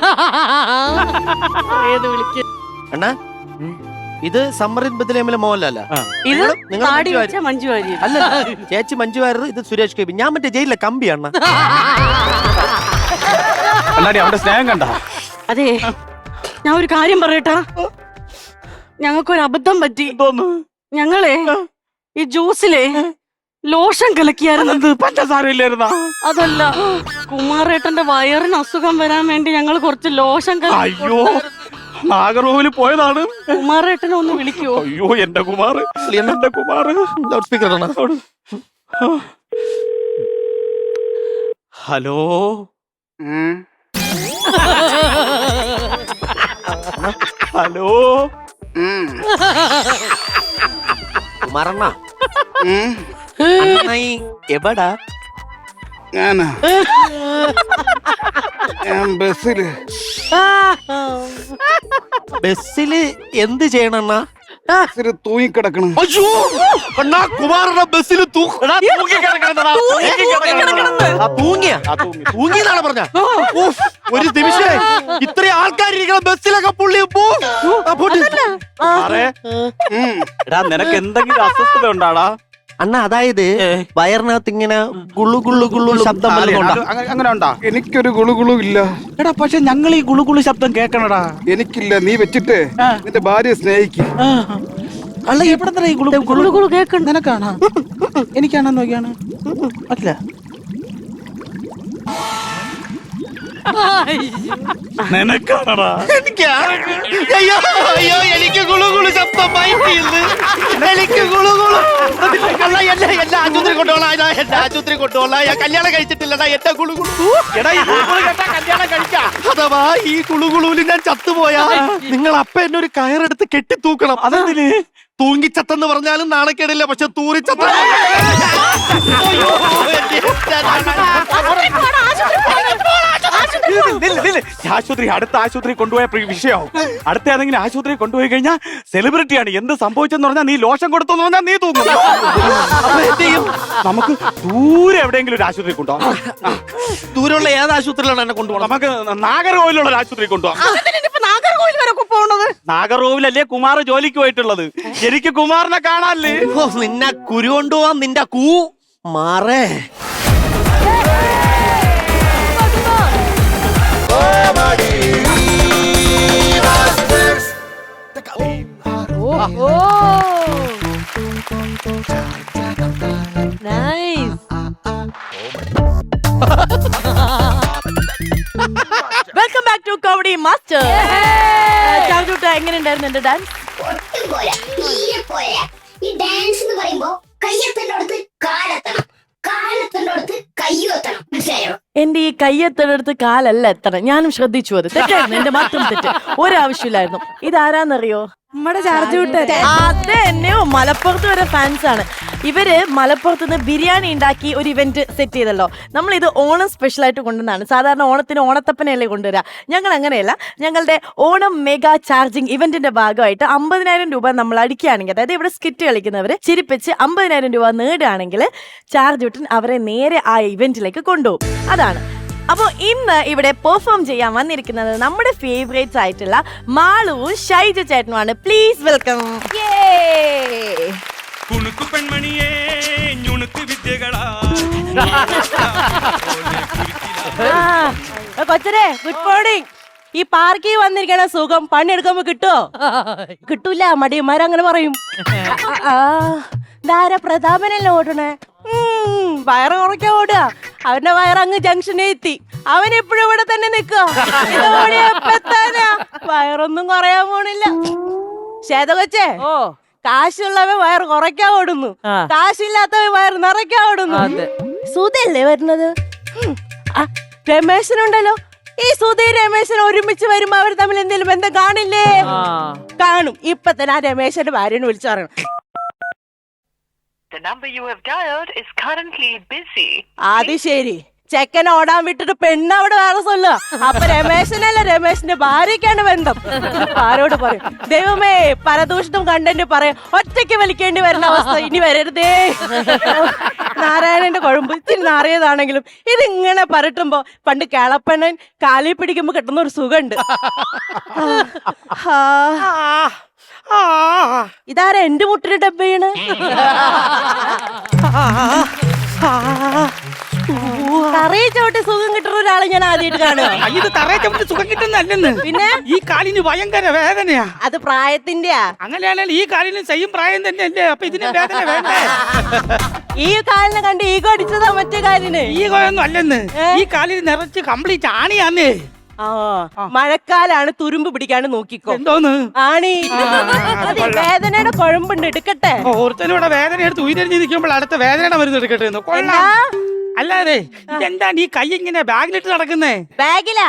ഏത് വിളിക്ക്? അണ്ണാ, ഇത് സമ്മറിൻ ബദലേമിലെ മോഹൻലാല. ഇത് നിങ്ങൾ താടി വെച്ച മഞ്ജു വാര്യർ. അല്ല, ചേച്ചി മഞ്ജു വാര്യർ, ഇത് സുരേഷ് ഗോപി. ഞാൻ മറ്റേ ജയിലിലെ കമ്പിയാണ്. അവന്റെ സ്നേഹം കണ്ട? അതെ, ഞാൻ ഒരു കാര്യം പറയട്ടാ. ഞങ്ങൾക്കൊരു അബദ്ധം പറ്റി. ഞങ്ങളെ ഈ ജ്യൂസിലെ ലോഷൻ കലക്കിയായിരുന്നത്. പഞ്ചസാര ഇല്ലായിരുന്ന? അതല്ല, കുമാരേട്ടന്റെ വയറിന് അസുഖം വരാൻ വേണ്ടി ഞങ്ങൾ കുറച്ച് ലോഷൻ അയ്യോ, നാഗർകോവിൽ പോയതാണ്. കുമാരേട്ടനെ ഒന്ന് വിളിക്കുവോ? അയ്യോ, എന്റെ കുമാർ, എന്റെ കുമാർ. ലൗഡ് സ്പീക്കർ ആണ്. ഹലോ, ഹലോ കുമാറണ്ണ, എവിടാ? ഞാനാ, ഞാൻ ബസ്സില്. ബസ്സില് എന്ത് ചെയ്യണ? തൂങ്ങിക്കിടക്കണം. അയ്യോ, അണ്ണാ കുമാറുടെ ബസ്സിൽ തൂങ്ങിയെന്നാണ് പറഞ്ഞ. ഒരു നിമിഷം, ഇത്രയും ആൾക്കാരിരിക്കണ ബസ്സിലൊക്കെ പുള്ളി നിനക്ക് എന്തെങ്കിലും അസ്വസ്ഥത ഉണ്ടാടാ? അണ്ണ, അതായത് വയറിനകത്ത് ഇങ്ങനെ ഗുളു ഗുളു ഗുളു ശബ്ദം അങ്ങനെ ഉണ്ടാ? എനിക്കൊരു ഗുളുഗുളു ഇല്ല. എടാ, പക്ഷെ ഞങ്ങൾ ഈ ഗുളു ഗുളു ശബ്ദം കേക്കണടാ. എനിക്കില്ല. നീ വെച്ചിട്ട് നിന്റെ ഭാര്യയെ സ്നേഹിക്കും. അല്ല, എവിടെ ഈ ഗുളു ഗുളു കേക്കണ്ട? നിനക്കാണോ? എനിക്കാണോ നോക്കിയാണ്? അല്ല, നിനക്കാണടാ? അയ്യോ അയ്യോ, എനിക്ക് ഗുളുഗുളു ശബ്ദം. എനിക്ക് ഗുളുഗുളു. എല്ലാ ആശുപത്രി കൊണ്ടുപോകാം, എല്ലാ ആശുപത്രി കൊണ്ടുപോകാം. ഞാൻ കല്യാണം കഴിച്ചിട്ടില്ലടാ. എന്റെ ഗുളുഗുളു. എടാ, ഈ ഗുളുഗുളു കേട്ടാ കല്യാണം കഴിക്കാം. അഥവാ ഈ ഗുളുഗുളുവിൽ ഞാൻ ചത്തുപോയാ നിങ്ങൾ അപ്പ എന്നെ ഒരു കയറെടുത്ത് കെട്ടി തൂക്കണം. അതെന്തിന്? തൂങ്ങിച്ചത്തെന്ന് പറഞ്ഞാലും നാണക്കേടില്ല, പക്ഷെ തൂറിച്ചത്ത ആശുപത്രി, അടുത്ത ആശുപത്രി കൊണ്ടുപോയ വിഷയാവും. അടുത്ത ഏതെങ്കിലും ആശുപത്രി കൊണ്ടുപോയി കഴിഞ്ഞാൽ സെലിബ്രിറ്റിയാണ്. എന്ത് സംഭവിച്ചെന്ന് പറഞ്ഞാൽ നീ ലോഷൻ കൊടുത്തെന്ന് പറഞ്ഞാൽ നീ തൂങ്ങും. നമുക്ക് ദൂരെ എവിടെയെങ്കിലും ഒരു ആശുപത്രി കൊണ്ടുപോകാം. ദൂരമുള്ള ഏത് ആശുപത്രിയിലാണ് എന്നെ കൊണ്ടുപോകണം? നമുക്ക് നാഗർകോവിലുള്ള ഒരു ആശുപത്രി കൊണ്ടുപോകാം. നാഗർകോവിൽ വരെ പോണത്? നാഗർകോവിലല്ലേ കുമാർ ജോലിക്ക് പോയിട്ടുള്ളത്. എനിക്ക് കുമാറിനെ കാണാല്ലേ? നിന്നെ കുരു കൊണ്ടുപോവാൻ നിന്റെ കൂ മാറേ. Welcome back to comedy master. ചാർജൂട്ട, എങ്ങനെയുണ്ടായിരുന്നു എന്റെ ഡാൻസ്? ഈ ഡാൻസ് എന്ന് പറയുമ്പോ കയ്യെത്തേണ്ടടുത്ത് കാലെത്തണം, കാലെത്തേണ്ടടുത്ത് കയ്യെത്തണം. മനസ്സിലായോ? എന്റെ ഈ കയ്യെത്തേണ്ടടുത്ത് കാലല്ല എത്തണം. ഞാനും ശ്രദ്ധിച്ചു. അത് തെറ്റായിരുന്നു, എന്റെ മാത്രം തെറ്റ്. ഒരാവശ്യമില്ലായിരുന്നു. ഇതാരാന്നറിയോ? നമ്മുടെ ചാർജൂട്ടൻ. അത് എന്നെയോ മലപ്പുറത്ത് വരെ ഫാൻസ് ആണ്. ഇവര് മലപ്പുറത്ത് നിന്ന് ബിരിയാണി ഉണ്ടാക്കി ഒരു ഇവന്റ് സെറ്റ് ചെയ്തല്ലോ. നമ്മൾ ഇത് ഓണം സ്പെഷ്യൽ ആയിട്ട് കൊണ്ടുവന്നാണ്. സാധാരണ ഓണത്തിന് ഓണത്തപ്പനയല്ലേ കൊണ്ടുവരാ. ഞങ്ങൾ അങ്ങനെയല്ല. ഞങ്ങളുടെ ഓണം മെഗാ ചാർജിങ് ഇവന്റിന്റെ ഭാഗമായിട്ട് 50,000 രൂപ നമ്മൾ അടിക്കുകയാണെങ്കിൽ, അതായത് ഇവിടെ സ്കിറ്റ് കളിക്കുന്നവർ ചിരിപ്പിച്ച് 50,000 രൂപ നേടുകയാണെങ്കിൽ ചാർജൂട്ടൻ അവരെ നേരെ ആ ഇവന്റിലേക്ക് കൊണ്ടുപോകും. അതാണ്. അപ്പോൾ ഇന്ന് ഇവിടെ പെർഫോം ചെയ്യാൻ വന്നിരിക്കുന്നത് നമ്മുടെ ഫേവറേറ്റ്സ് ആയിട്ടുള്ള മാളുവും ഷൈജ ചേട്ടനുമാണ്. Please welcome. കൊച്ചരെ, ഗുഡ് മോർണിംഗ്. ഈ പാർക്കിൽ വന്നിരിക്കണ സുഖം പണിയെടുക്കുമ്പോ കിട്ടുമോ? കിട്ടൂല, മടിയന്മാരങ്ങനെ പറയും. ധാര പ്രതാപനല്ലേ ഓടണേ? വയറ് കുറയ്ക്കാൻ ഓടുക. അവന്റെ വയറങ്ങ് ജംഗ്ഷനിൽ എത്തി. അവൻ എപ്പോഴും ഇവിടെ തന്നെ നിൽക്കുക. വയറൊന്നും കുറയാൻ പോണില്ല. ശ്വേതകൊച്ചേ ഓ കാശുള്ളവൻ വയറ് കുറയ്ക്കാൻ ഓടുന്നു, ആ. കാശില്ലാത്തവൻ വയറ് നിറയ്ക്കാൻ ഓടുന്നു. അതെ. സുധല്ലേ വരുന്നത്? രമേശനുണ്ടല്ലോ, ഈ സുധി രമേശൻ ഒരുമിച്ച് വരുമ്പോ അവർ തമ്മിൽ എന്തെങ്കിലും ബന്ധം കാണില്ലേ? കാണും. ഇപ്പൊ തന്നെ ആ രമേശന്റെ ഭാര്യനെ വിളിച്ചു പറയണം. അത് ശരി, ചെക്കൻ ഓടാൻ വിട്ടിട്ട് പെണ്ണ് അവിടെ വേറെ സൊല്ല. അപ്പൊ രമേശനല്ല, രമേശന്റെ ഭാര്യക്കാണ് ബന്ധം. ആരോട് പറയും? ദൈവമേ, പരദൂഷണം കണ്ടന്റ് പറയാം, ഒറ്റയ്ക്ക് വലിക്കേണ്ടി വരുന്ന അവസ്ഥ ഇനി വരരുതേ. നാരായണന്റെ കുഴമ്പ് ഇത്തിരി നാറിയതാണെങ്കിലും ഇതിങ്ങനെ പരട്ടുമ്പോ പണ്ട് കേളപ്പണ്ണൻ കാലിൽ പിടിക്കുമ്പോ കിട്ടുന്ന ഒരു സുഖമുണ്ട്. ഇതാരാ എന്റെ മുട്ടിന് ഡബ്ബയാണ്? തറയെ ചവിട്ടി സുഖം കിട്ടുന്ന ഒരാളെ ഞാൻ ആദ്യമായിട്ട് കാണുക. ഇത് തറയെ ചവിട്ടി സുഖം കിട്ടുന്നല്ലെന്ന്. പിന്നെ ഈ കാലിന് ഭയങ്കര വേദനയാ. അത് പ്രായത്തിന്റെയാ. അങ്ങനെയാണെങ്കിൽ ഈ കാലിന് സെയിം പ്രായം തന്നെയല്ലേ, അപ്പൊ ഇതിന് വേദന വേണ്ടേ? ഈ കാലിനെ കണ്ട് ഈഗോ അടിച്ചതാ മറ്റേ കാലിന്. ഈ കോയൊന്നും അല്ലെന്ന്, ഈ കാലിന് നിറച്ച് കംപ്ലീറ്റ് ആണിയാന്നേ. മഴക്കാലാണ്, തുരുമ്പ് പിടിക്കാണ്ട് നോക്കിക്കോ. എന്തോന്ന് ആണി? അതെ, വേദനയുടെ കുഴമ്പുണ്ട്, എടുക്കട്ടെ? ഓർത്തനോടെ വേദന എടുത്ത് ഉയരഞ്ഞ് നിൽക്കുമ്പോൾ അടുത്ത വേദനയുടെ മരുന്ന് എടുക്കട്ടെ എന്ന്. കൊള്ളാം. അല്ലാതെ ഇതെന്താണ് ഈ കൈ ഇങ്ങനെ ബാഗിലിട്ട് നടക്കുന്നേ? ബാഗിലാ?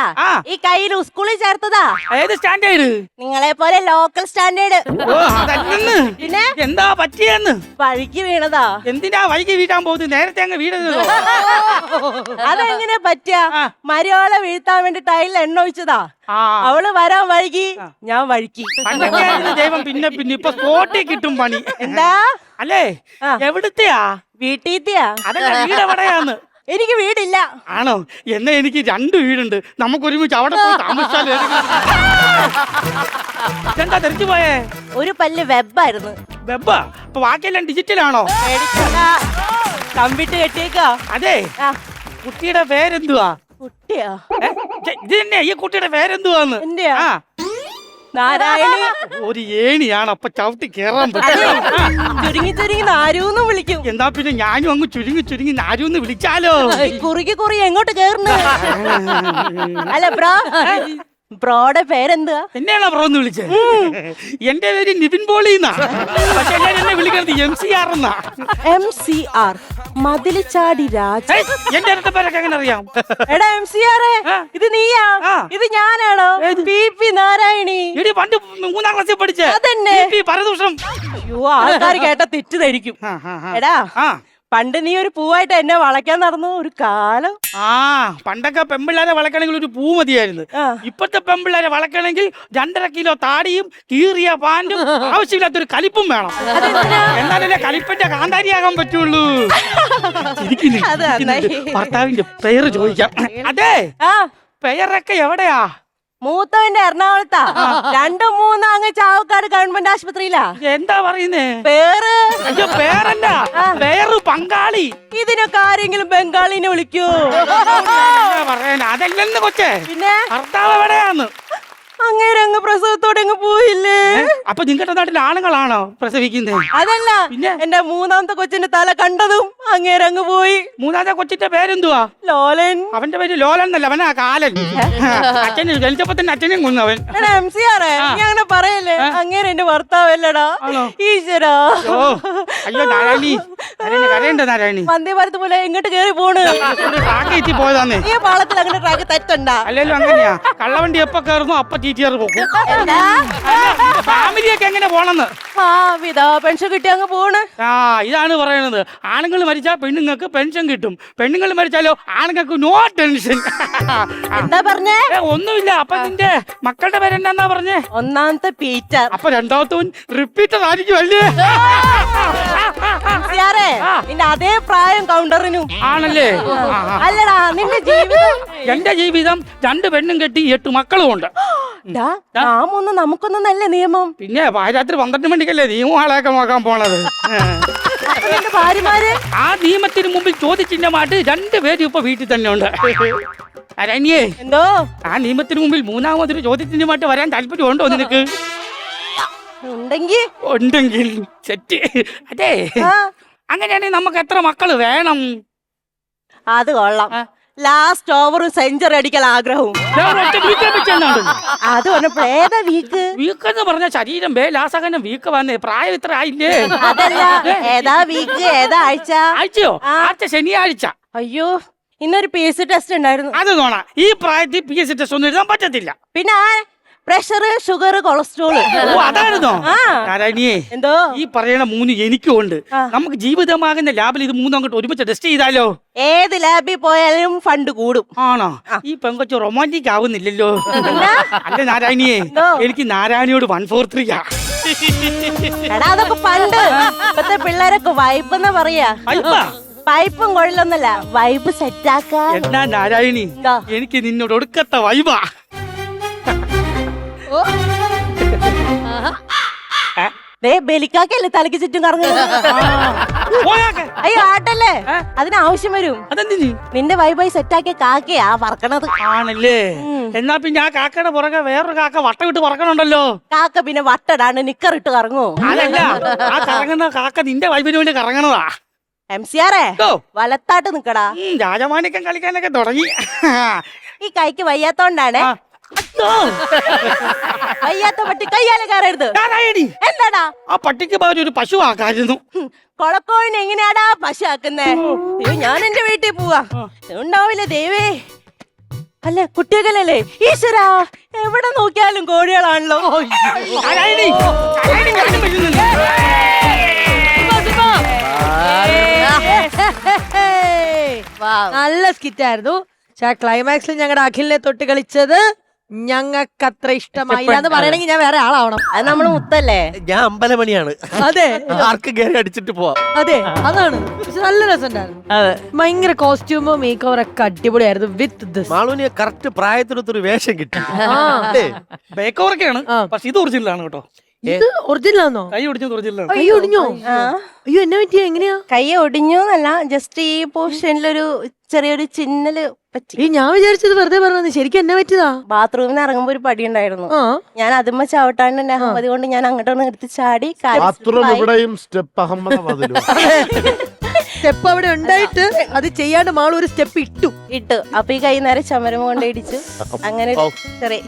ഈ കയ്യിൽ സ്കൂളിൽ ചേർത്തതാ. ഏത് സ്റ്റാൻഡേർഡ്? നിങ്ങളെ പോലെ ലോക്കൽ സ്റ്റാൻഡേർഡ്. ഓ അതല്ലെന്ന്. പിന്നെ എന്താ പറ്റിയെന്ന്? വഴിക്ക് വീണതാ. എന്തിനാ വൈകി വീട്ടാൻ പോകുന്നത്? നേരത്തെ അങ്ങ് വീടരുതോ? അതെങ്ങനെ പറ്റിയ? മരിയോളെ വീഴ്ത്താൻ വേണ്ടി ടൈലിൽ എണ്ണ ഒഴിച്ചതാ. അവള് വരാൻ വൈകി, ഞാൻ വഴിക്ക്. ദൈവം പിന്നെ പിന്നെ ഇപ്പൊ സ്പോട്ടിൽ കിട്ടും പണി. എന്താ? അല്ലേ, എവിടുത്തെയാ? വീട്ടീത്തിയാ? അതല്ല, വീട് എവിടെയാന്ന്? എനിക്ക് വീടില്ല. ആണോ? എന്നാ എനിക്ക് 2 വീടുണ്ട്, നമുക്ക് ഒരുമിച്ച് അവിടെ പോയി താമസിച്ചാലോ? ഇതെന്താ തെറിച്ചു പോയേ? ഒരു പല്ല് വെബായിരുന്നു. വെബാ? അപ്പൊ ബാക്കിയെല്ലാം ഡിജിറ്റലാണോ? കമ്പിട്ട് കെട്ടിയേക്കാ. അതെ, കുട്ടിയുടെ പേരെന്തുവാ? കുട്ടിയാ? ഇത് തന്നെ, ഈ കുട്ടിയുടെ പേരെന്തുവാന്ന്? എന്റെയാ? നാരായണി. ഒരു ഏണിയാണ്, അപ്പൊ ചവിട്ടി കേറാൻ പറ്റും. ചുരുങ്ങി ചുരുങ്ങി നാരൂന്ന് വിളിക്കും. എന്താ പിന്നെ ഞാനും അങ്ങ് ചുരുങ്ങി ചുരുങ്ങി നാരൂന്ന് വിളിച്ചാലോ? കുറുകി കുറി എങ്ങോട്ട് കേറുന്നു? അല്ല ബ്രോ, ബ്രോയുടെ പേരെന്തുവാ? എന്നെയാണോ ബ്രോ എന്ന് വിളിച്ചത്? എന്റെ പേര് നിവിൻ പോളി എന്നാ, പക്ഷെ എല്ലാരും എന്നെ വിളിക്കുന്നത് MCR എന്നാ. MCR, മതില് ചാടി രാജ. എന്റെ അടുത്ത പേരൊക്കെ എങ്ങനെ അറിയാം? എടാ MCR, ഇത് നീയാ? ഇത് ഞാനാണോ? PP നാരായണി. ഇടി പണ്ട് 3ാം ക്ലാസ്സിൽ പഠിച്ച അതന്നെ. പരദൂഷണം. അയ്യോ, ആൾക്കാർ കേട്ട തെറ്റിദ്ധരിക്കും. എടാ, പണ്ട് നീ ഒരു പൂവായിട്ട് എന്നെ വളയ്ക്കാൻ നടന്നു ഒരു കാലം. പണ്ടൊക്കെ പെമ്പിള്ളാരെ വളക്കണമെങ്കിൽ ഒരു പൂ മതിയായിരുന്നു. ഇപ്പത്തെ പെമ്പിള്ളാരെ വളക്കണമെങ്കിൽ 2.5 കിലോ താടിയും കീറിയ പാൻറ്റും ആവശ്യമില്ലാത്തൊരു കലിപ്പും വേണം. എന്നാലല്ലേ കലിപ്പന്റെ കാന്താരിയാകാൻ പറ്റുള്ളൂ. ഭർത്താവിന്റെ പേര് ചോദിക്കാം. അതെ, പേരൊക്കെ എവിടെയാ? മൂത്തവന്റെ എറണാകുളത്താ, 2, 3 അങ്ങ് ചാവക്കാട് ഗവൺമെന്റ് ആശുപത്രിയിലാ. എന്താ പറയുന്നേ? പേര്? അയ്യോ, പേരല്ല, പേര് പങ്കാളി. ഇതിനൊക്കെ ആരെങ്കിലും ബംഗാളിനെ വിളിക്കൂ? പറയാൻ അതല്ലെന്ന് കൊച്ചേ. പിന്നെ ഭർത്താവ് എവിടെയാന്ന്? അങ്ങേര് അങ്ങ് പ്രസവത്തോടെ അങ്ങ് പോയില്ലേ? അപ്പൊ നിങ്ങളുടെ നാട്ടിൽ ആണുങ്ങളാണോ പ്രസവിക്കുന്നത്? അതല്ല, പിന്നെ എന്റെ 3ാമത്തെ കൊച്ചിന്റെ തല കണ്ടതും അങ്ങേര് അങ്ങ് പോയി. 3ാമത്തെ കൊച്ചിന്റെ പേരെന്തുവാ? ലോലൻ. അവന്റെ പേര് ലോലൻ എന്നല്ല, അവനാ കാലൻ. അച്ഛന് ജനിച്ചപ്പോ തന്നെ അച്ഛനെയും കൊന്നവൻ. MCR, നീ അങ്ങനെ പറയല്ലേ? അങ്ങേര് എന്റെ ഭർത്താവല്ലടാ. ഈശ്വരാ. അയ്യോ നാരായണി, കരയണ്ട നാരായണി. വന്ദേഭാരത് പോലെ എങ്ങോട്ട് കേറി പോണ്? ട്രാക്ക് എത്തി പോയതാന്നേ. ഈ പാളത്തിൽ അങ്ങനെ ട്രാക്ക് തെറ്റണ്ടാ? അല്ലല്ലോ, അങ്ങനെയാ. കള്ളവണ്ടി എപ്പോ കയറുന്നു അപ്പൊ TTR പോകും. ഫാമിലിയൊക്കെ എങ്ങനെ പോണെന്ന്? വിധവാ പെൻഷൻ കിട്ടി അങ്ങ് പോണ്. ഇതാണ് പറയണത്. ആണുങ്ങൾ മരിച്ചാൽ പെണ്ണുങ്ങൾക്ക് പെൻഷൻ കിട്ടും, പെണ്ണുങ്ങൾ മരിച്ചാലോ ആണുങ്ങൾക്ക് നോ ടെൻഷൻ. എന്താ പറഞ്ഞേ? ഒന്നുമില്ല. അപ്പൊ നിന്റെ മക്കളുടെ പേരെന്താ പറഞ്ഞേ? 1ാമത്തെ പീറ്റർ. അപ്പൊ 2ാമത്തവൻ റിപ്പീറ്റർ ആയിരിക്കും അല്ലേ? നിന്റെ അതേ പ്രായം കൗണ്ടറിനും ആണല്ലേ? അല്ലടാ, നിന്റെ ജീവിതം. എന്റെ ജീവിതം 2 പെണ്ണും കെട്ടി 8 മക്കളും ഉണ്ട്. നമുക്കൊന്നും നല്ല നിയമം. പിന്നെ രാത്രി 12 മണിക്കല്ലേ നിയമം ആളെയൊക്കെ നോക്കാൻ പോണത്. ഭാര്യമാര് ആ നിയമത്തിന് മുമ്പിൽ ചോദിച്ചില്ലമായിട്ട് 2 പേരും ഇപ്പൊ വീട്ടിൽ തന്നെ ഉണ്ട്. അരണ്യേ, എന്തോ ആ നിയമത്തിന് മുമ്പിൽ 3ാമതൊരു ചോദ്യത്തിനുമായിട്ട് വരാൻ താല്പര്യമുണ്ടോ നിനക്ക്? ഉണ്ടെങ്കിൽ സെറ്റ്. അതെ, അങ്ങനെയാണെങ്കിൽ നമുക്ക് എത്ര മക്കള് വേണം? അത് കൊള്ളാം. ലാസ്റ്റ് ഓവറും സെഞ്ചുറി അടിക്കാൻ ആഗ്രഹവും. അത് പറഞ്ഞപ്പോ ഏതാ വീക്ക്? വീക്ക് എന്ന് പറഞ്ഞ ശരീരം ലാസകനം വീക്ക് വന്നേ, പ്രായം ഇത്ര ആയില്ലേ? അതല്ല, ഏതാ വീക്ക്, ഏതാ ആഴ്ച? ആഴ്ചയോ? ആഴ്ച ശനിയാഴ്ച. അയ്യോ, ഇന്നൊരു PSC ടെസ്റ്റ് ഉണ്ടായിരുന്നു. അത് നോണ, ഈ പ്രായത്തിൽ PSC ടെസ്റ്റ് ഒന്നും എഴുതാൻ പറ്റത്തില്ല. പിന്നെ പ്രഷർ, ഷുഗർ, കൊളസ്ട്രോൾ. അതായിരുന്നോ? നാരായണിയെ, എന്തോ ഈ പറയണ 3 എനിക്കും ഉണ്ട്. നമുക്ക് ജീവിതമാകുന്ന ലാബിൽ ഇത് 3 അങ്ങോട്ട് ഒരുമിച്ച് ടെസ്റ്റ് ചെയ്താലോ? ഏത് ലാബിൽ പോയാലും ഫണ്ട് കൂടും. ആണോ? ഈ പെങ്കൊച്ച് റൊമാൻറ്റിക് ആവുന്നില്ലല്ലോ. അല്ല നാരായണിയെ, എനിക്ക് നാരായണിയോട് 143 എടാ, അതൊക്കെ പണ്ട്. ഇപ്പത്തെ പിള്ളേരൊക്കെ വൈബ് എന്നാ പറയാ. പൈപ്പും കൊള്ളൊന്നല്ല, വൈബ് സെറ്റാക്കാ. എന്നാ നാരായണി, എനിക്ക് നിന്നോട് ഒടുക്കത്തെ വൈബാ. ബലിക്കാക്കല്ലേ തലക്ക് ചുറ്റും കറങ്ങുന്നത്? അയ്യോ, ആട്ടല്ലേ, അതിനാവശ്യം വരും. നിന്റെ വൈബായി സെറ്റാക്കിയ കാക്കയാ പറക്കണത്. ആണല്ലേ? എന്നാ പിന്നെ ആ കാക്കയുടെ പുറകെ വേറൊരു കാക്ക വട്ടം ഇട്ട് പറക്കണുണ്ടല്ലോ. കാക്ക പിന്നെ വട്ടടാണ്, നിക്കറിട്ട് കറങ്ങോ? അതല്ല, ആ കറങ്ങുന്ന കാക്ക നിന്റെ വൈബിന് വേണ്ടി കറങ്ങണതാ. MCR വലത്താട്ട് നിക്കടാ. രാജമാണിക്കം കളിക്കാനൊക്കെ തുടങ്ങി. ഈ കൈക്ക് വയ്യാത്തോണ്ടാണ്. വയ്യാത്ത പട്ടി കയ്യാലെ കയറരുത്. എന്താടാ? ആ പട്ടിക്ക് പകരം ഒരു പശു ആക്കായിരുന്നു. കൊളക്കോഴിന് എങ്ങനെയാടാ പശു ആക്കുന്നേ? അയ്യോ, ഞാൻ എന്റെ വീട്ടിൽ പോവാ. ഉണ്ടാവില്ല ദേവേ. അല്ല, കുട്ടികളല്ലേ? ഈശ്വരാ, എവിടെ നോക്കിയാലും കോഴികളാണല്ലോ. നല്ല സ്കിറ്റായിരുന്നു. പക്ഷെ ആ ക്ലൈമാക്സിൽ ഞങ്ങളുടെ അഖിലിനെ തൊട്ട് കളിച്ചത് ഞങ്ങൾക്ക് അത്ര ഇഷ്ടമായില്ല എന്ന് പറയണെങ്കിൽ ഞാൻ വേറെ ആളാവണം. അത് നമ്മള് മുത്തല്ലേ? ഞാൻ അമ്പലമണിയാണ്. അതെ, ആർക്ക് കയറി അടിച്ചിട്ട് പോവാം. അതെ, അതാണ്. പക്ഷെ നല്ല രസമുണ്ടായിരുന്നു. ഭയങ്കര കോസ്റ്റ്യൂമോ മേക്ക് ഓവർ ഒക്കെ അടിപൊളിയായിരുന്നു. വിത്ത് ദിസ് മാളൂന് കറക്റ്റ് പ്രായത്തിനൊത്തൊരു വേഷം കിട്ടി. മേക്ക് ഓവറൊക്കെയാണ്, പക്ഷെ ഇത് ഒറിജിനലാണ് കേട്ടോ. ഇത് ഒറിജിനലാണോ? കൈ ഒടിഞ്ഞത് ഒറിജിനലാണ്. കൈ ഒടിഞ്ഞോ? അയ്യോ, എന്നെ പറ്റിയ എങ്ങനെയാ? കൈ ഒടിഞ്ഞു എന്നല്ല, ജസ്റ്റ് ഈ പോർഷനിലൊരു ചെറിയൊരു ചിന്നല് പറ്റി. ഞാൻ വിചാരിച്ചത് വെറുതെ പറഞ്ഞത്. ശരിക്കും എന്നെ പറ്റിയതാ. ബാത്റൂമിൽ നിന്ന് ഇറങ്ങുമ്പോ ഒരു പടി ഉണ്ടായിരുന്നു. ഞാൻ അതുമ്മ ചവിട്ടാണ്ട് എന്നെ അഹമ്മതി കൊണ്ട് ഞാൻ അങ്ങോട്ടൊന്ന് എടുത്ത് ചാടി. ബാത്റൂം ഇവിടെയും സ്റ്റെപ്പ് അഹമ്മദാബാദിലും. സ്റ്റെപ്പ് അവിടെ ഉണ്ടായിട്ട് അത് ചെയ്യാണ്ട് മാൾ ഒരു സ്റ്റെപ്പ് ഇട്ടു. അപ്പൊ ഈ കൈ നേരെ ചമരം കൊണ്ട് ഇടിച്ചു. അങ്ങനെ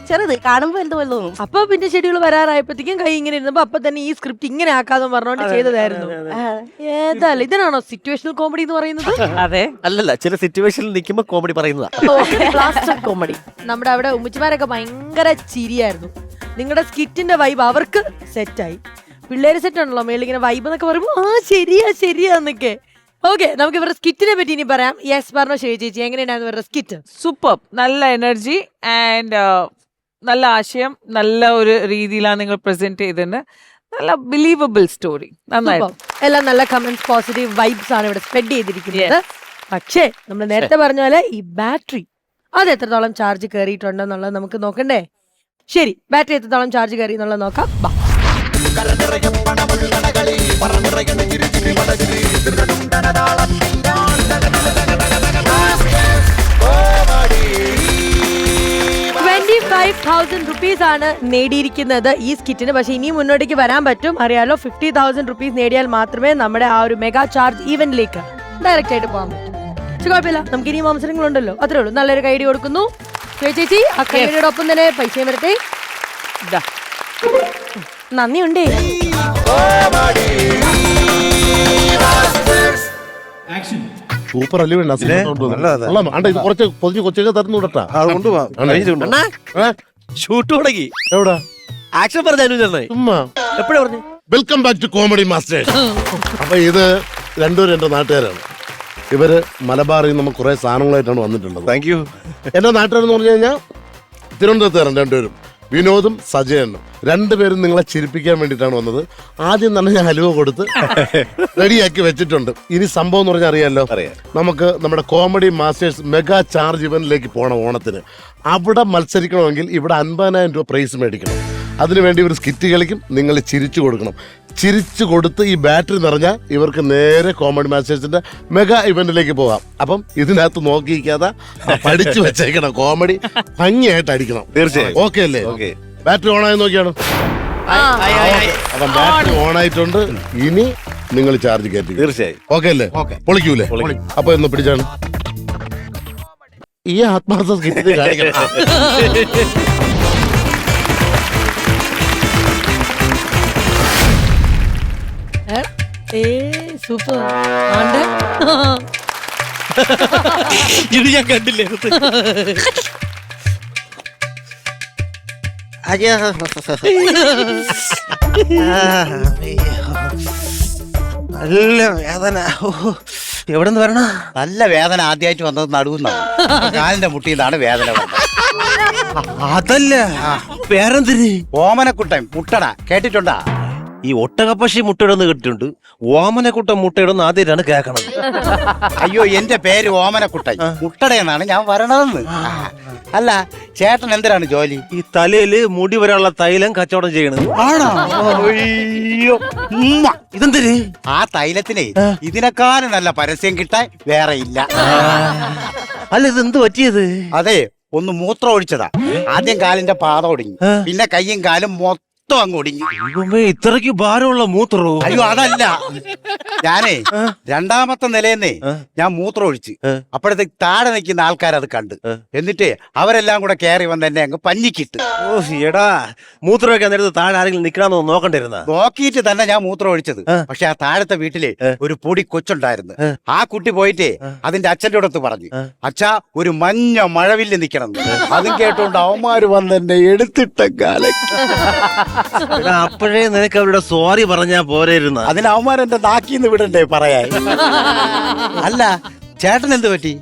ചെറുത് കാണുമ്പോ എന്ത് പോലെ തോന്നും. അപ്പൊ പിന്നെ ഷെഡ്യൂൾ വരാറായപ്പോഴത്തേക്കും കൈ ഇങ്ങനെ ഇരുന്നപ്പോ അപ്പൊ തന്നെ ഈ സ്ക്രിപ്റ്റ് ഇങ്ങനെ ആക്കാതെ പറഞ്ഞോണ്ട് ചെയ്തതായിരുന്നു. ഏതായാലും ഇതിനാണോ സിറ്റുവേഷണൽ കോമഡി എന്ന് പറയുന്നത്? അതെ. അല്ലല്ല, ചില സിറ്റുവേഷനിൽ നിൽക്കുമ്പോ കോമഡി പറയുന്നതാ. Plaster comedy. നമ്മുടെ അവിടെ ഉമ്മച്ചിമാരൊക്കെ ഭയങ്കര ചിരിയായിരുന്നു. നിങ്ങളുടെ സ്കിറ്റിന്റെ വൈബ് അവർക്ക് സെറ്റായി. പിള്ളേര് സെറ്റ് ആണല്ലോ മേളിങ്ങനെ വൈബ് എന്നൊക്കെ പറയുമ്പോ ശരിയാന്നൊക്കെ. ഓക്കെ, നമുക്ക് ഇവരുടെ സ്കിറ്റിനെ പറ്റി ഇനി പറയാം. യെസ്, പറഞ്ഞോ ചേച്ചി, എങ്ങനെയുണ്ടായിരുന്നു ഇവരുടെ സ്കിറ്റ്? സൂപ്പർ, നല്ല എനർജി ആൻഡ് നല്ല ആശയം, നല്ല ഒരു രീതിയിലാണ് നിങ്ങൾ പ്രസന്റ് ചെയ്തത്. നല്ല ബിലീവബിൾ സ്റ്റോറി, നന്നായിരുന്നു. എല്ലാം നല്ല കമന്റ്സ്, പോസിറ്റീവ് വൈബ്സ് ആണ് ഇവിടെ സ്പ്രെഡ് ചെയ്തിരിക്കുന്നത്. പക്ഷേ നമ്മൾ നേരത്തെ പറഞ്ഞ പോലെ ഈ ബാറ്ററി അത് എത്രത്തോളം ചാർജ് കയറിയിട്ടുണ്ടെന്നുള്ളത് നമുക്ക് നോക്കണ്ടേ? ശരി, ബാറ്ററി എത്രത്തോളം ചാർജ് കയറി എന്നുള്ളത് നോക്കാം. 25,000 rupees ആണ് നേടിയിരിക്കുന്നത് ഈ സ്കിറ്റിന്. പക്ഷെ ഇനി മുന്നോട്ടേക്ക് വരാൻ പറ്റും, അറിയാലോ. 50,000 rupees നേടിയാൽ മാത്രമേ നമ്മുടെ ആ ഒരു മെഗാ ചാർജ് ഈവന്റിലേക്ക് ഡയറക്റ്റ് ആയിട്ട് പോകാൻ പറ്റും. പക്ഷെ കുഴപ്പമില്ല, നമുക്ക് ഇനിയും അവസരങ്ങളുണ്ടല്ലോ. അത്രേ ഉള്ളൂ. നല്ലൊരു കൈഡി കൊടുക്കുന്നു ചേച്ചി. ആ കൈഡിയുടെ ഒപ്പം തന്നെ പൈസയും വരട്ടെ. നന്ദിയുണ്ടേ. സൂപ്പർ അല്ലേ? ഇത് കുറച്ച് പൊതിഞ്ഞ് കൊച്ചൊക്കെ തരുന്നു കേട്ടാ. ഷൂട്ട് തുടങ്ങി. എവിടാ ആക്ഷൻ പറഞ്ഞു? ചുമ്മാ എപ്പോഴാ പറഞ്ഞു? Welcome back to Comedy Masters. അപ്പൊ ഇത് രണ്ടുപേരും എന്റെ നാട്ടുകാരാണ്. ഇവര് മലബാറിൽ നിന്ന് കുറെ സാധനങ്ങളായിട്ടാണ് വന്നിട്ടുള്ളത്. Thank you. എന്റെ നാട്ടുകാരെന്ന് പറഞ്ഞു കഴിഞ്ഞാൽ തിരുവനന്തപുരത്തുകാരൻ രണ്ടുപേരും, വിനോദും സജയനും. രണ്ടുപേരും നിങ്ങളെ ചിരിപ്പിക്കാൻ വേണ്ടിയിട്ടാണ് വന്നത്. ആദ്യം തന്നെ ഞാൻ ഹലുവ കൊടുത്ത് റെഡിയാക്കി വെച്ചിട്ടുണ്ട്. ഇനി സംഭവം എന്ന് പറഞ്ഞാൽ അറിയാലോ, നമുക്ക് നമ്മുടെ കോമഡി മാസ്റ്റേഴ്സ് മെഗാ ചാർജ് ഇവന്റിലേക്ക് പോകണം ഓണത്തിന്. അവിടെ മത്സരിക്കണമെങ്കിൽ ഇവിടെ 50,000 രൂപ പ്രൈസ് മേടിക്കണം. അതിനുവേണ്ടി ഒരു സ്കിറ്റ് കളിക്കും, നിങ്ങൾ ചിരിച്ചു കൊടുക്കണം. ചിരിച്ചു കൊടുത്ത് ഈ ബാറ്ററി നിറഞ്ഞാൽ ഇവർക്ക് നേരെ കോമഡി മാസ്റ്റേഴ്സിന്റെ മെഗാ ഇവന്റിലേക്ക് പോകാം. അപ്പം ഇതിനകത്ത് നോക്കിയിരിക്കാതെ പഠിച്ചു വെച്ചേക്കണം. കോമഡി ഭംഗിയായിട്ട് അടിക്കണം. തീർച്ചയായും. ഓക്കെ അല്ലേ? ബാറ്ററി ഓൺ ആയി നോക്കിയാണ്. അപ്പം ബാറ്ററി ഓൺ ആയിട്ടുണ്ട്. ഇനി നിങ്ങൾ ചാർജ് കയറ്റി. തീർച്ചയായും. ഓക്കെ അല്ലേ? പൊളിക്കൂലേ? അപ്പൊ ഒന്ന് പിടിച്ചാണ്. ഈ ആത്മാർത്ഥ സ്കിറ്റ് കാണിക്കണം. സൂപ്പർ ആണ്ട് ഇത് ഞാൻ കണ്ടില്ലേ അയ്യോ നല്ല വേദന. എവിടെ നിന്ന് വരണ? നല്ല വേദന ആദ്യമായിട്ട് വന്നത് നടുവുന്നാണ്. കാലിന്റെ മുട്ടിന്നാണ് വേദന വന്നത്. അതല്ല പേരെന്തിന്? ഓമനക്കുട്ടൻ മുട്ടട കേട്ടിട്ടുണ്ടാ? ഈ ഒട്ടകപ്പക്ഷി മുട്ടയിടുന്ന് കേട്ടിട്ടുണ്ട്. ഓമനക്കുട്ടൻ മുട്ടയിടുന്ന ആദ്യമായിട്ടാണ് കേൾക്കണത്. അയ്യോ എന്റെ പേര് ഓമനക്കുട്ടൻ മുട്ടടയെന്നാണ് ഞാൻ വരണതെന്ന്. അല്ല ചേട്ടൻ എന്തിനാണ് ജോലി? ഈ തലയില് മുടി വരാനുള്ള തൈലം കച്ചവടം ചെയ്യണത്. ആണോ? അയ്യോ ഇതെന്തിന്? ആ തൈലത്തിനെ ഇതിനെക്കാളും നല്ല പരസ്യം കിട്ടാൻ വേറെ ഇല്ല. അല്ല ഇതെന്ത് പറ്റിയത്? അതെ ഒന്ന് മൂത്രം ഒഴിച്ചതാ. ആദ്യം കാലിന്റെ പാദം ഒടിഞ്ഞു, പിന്നെ കയ്യും കാലും മൊത്തം അങ്ങ് ഒടിഞ്ഞു. ഇത്രയ്ക്ക് ഭാരമുള്ള മൂത്രോ? അയ്യോ അതല്ല, ഞാനേ രണ്ടാമത്തെ നിലയെന്നേ ഞാൻ മൂത്രം ഒഴിച്ച് അപ്പോഴത്തേക്ക് താഴെ നിൽക്കുന്ന ആൾക്കാർ അത് കണ്ട്, എന്നിട്ട് അവരെല്ലാം കൂടെ കയറി വന്ന് എന്നെ അങ്ങ് പഞ്ഞിക്കിട്ട്. ഓ എടാ മൂത്രമൊക്കെ നേരത്തെ താഴെ ആരെങ്കിലും നിക്കണമെന്ന് നോക്കണ്ടിരുന്ന? നോക്കിയിട്ട് തന്നെ ഞാൻ മൂത്രം ഒഴിച്ചത്. പക്ഷെ ആ താഴത്തെ വീട്ടില് ഒരു പൊടി കൊച്ചുണ്ടായിരുന്നു. ആ കുട്ടി പോയിട്ടേ അതിന്റെ അച്ഛന്റെ അടുത്ത് പറഞ്ഞു, അച്ഛാ ഒരു മഞ്ഞ മഴവില്ല് നിക്കണം. അതും കേട്ടോണ്ട് അവന്മാര് വന്ന് എന്നെ എടുത്തിട്ട കാലം. അപ്പോഴേ നിനക്ക് അവരുടെ സോറി പറഞ്ഞാ പോരായിരുന്ന? അതിന് അവന്മാരെന്റെ നാക്കിന്ന് വിടണ്ടേ പറയാൻ. അല്ല ചേട്ടൻ എന്ത് പറ്റി?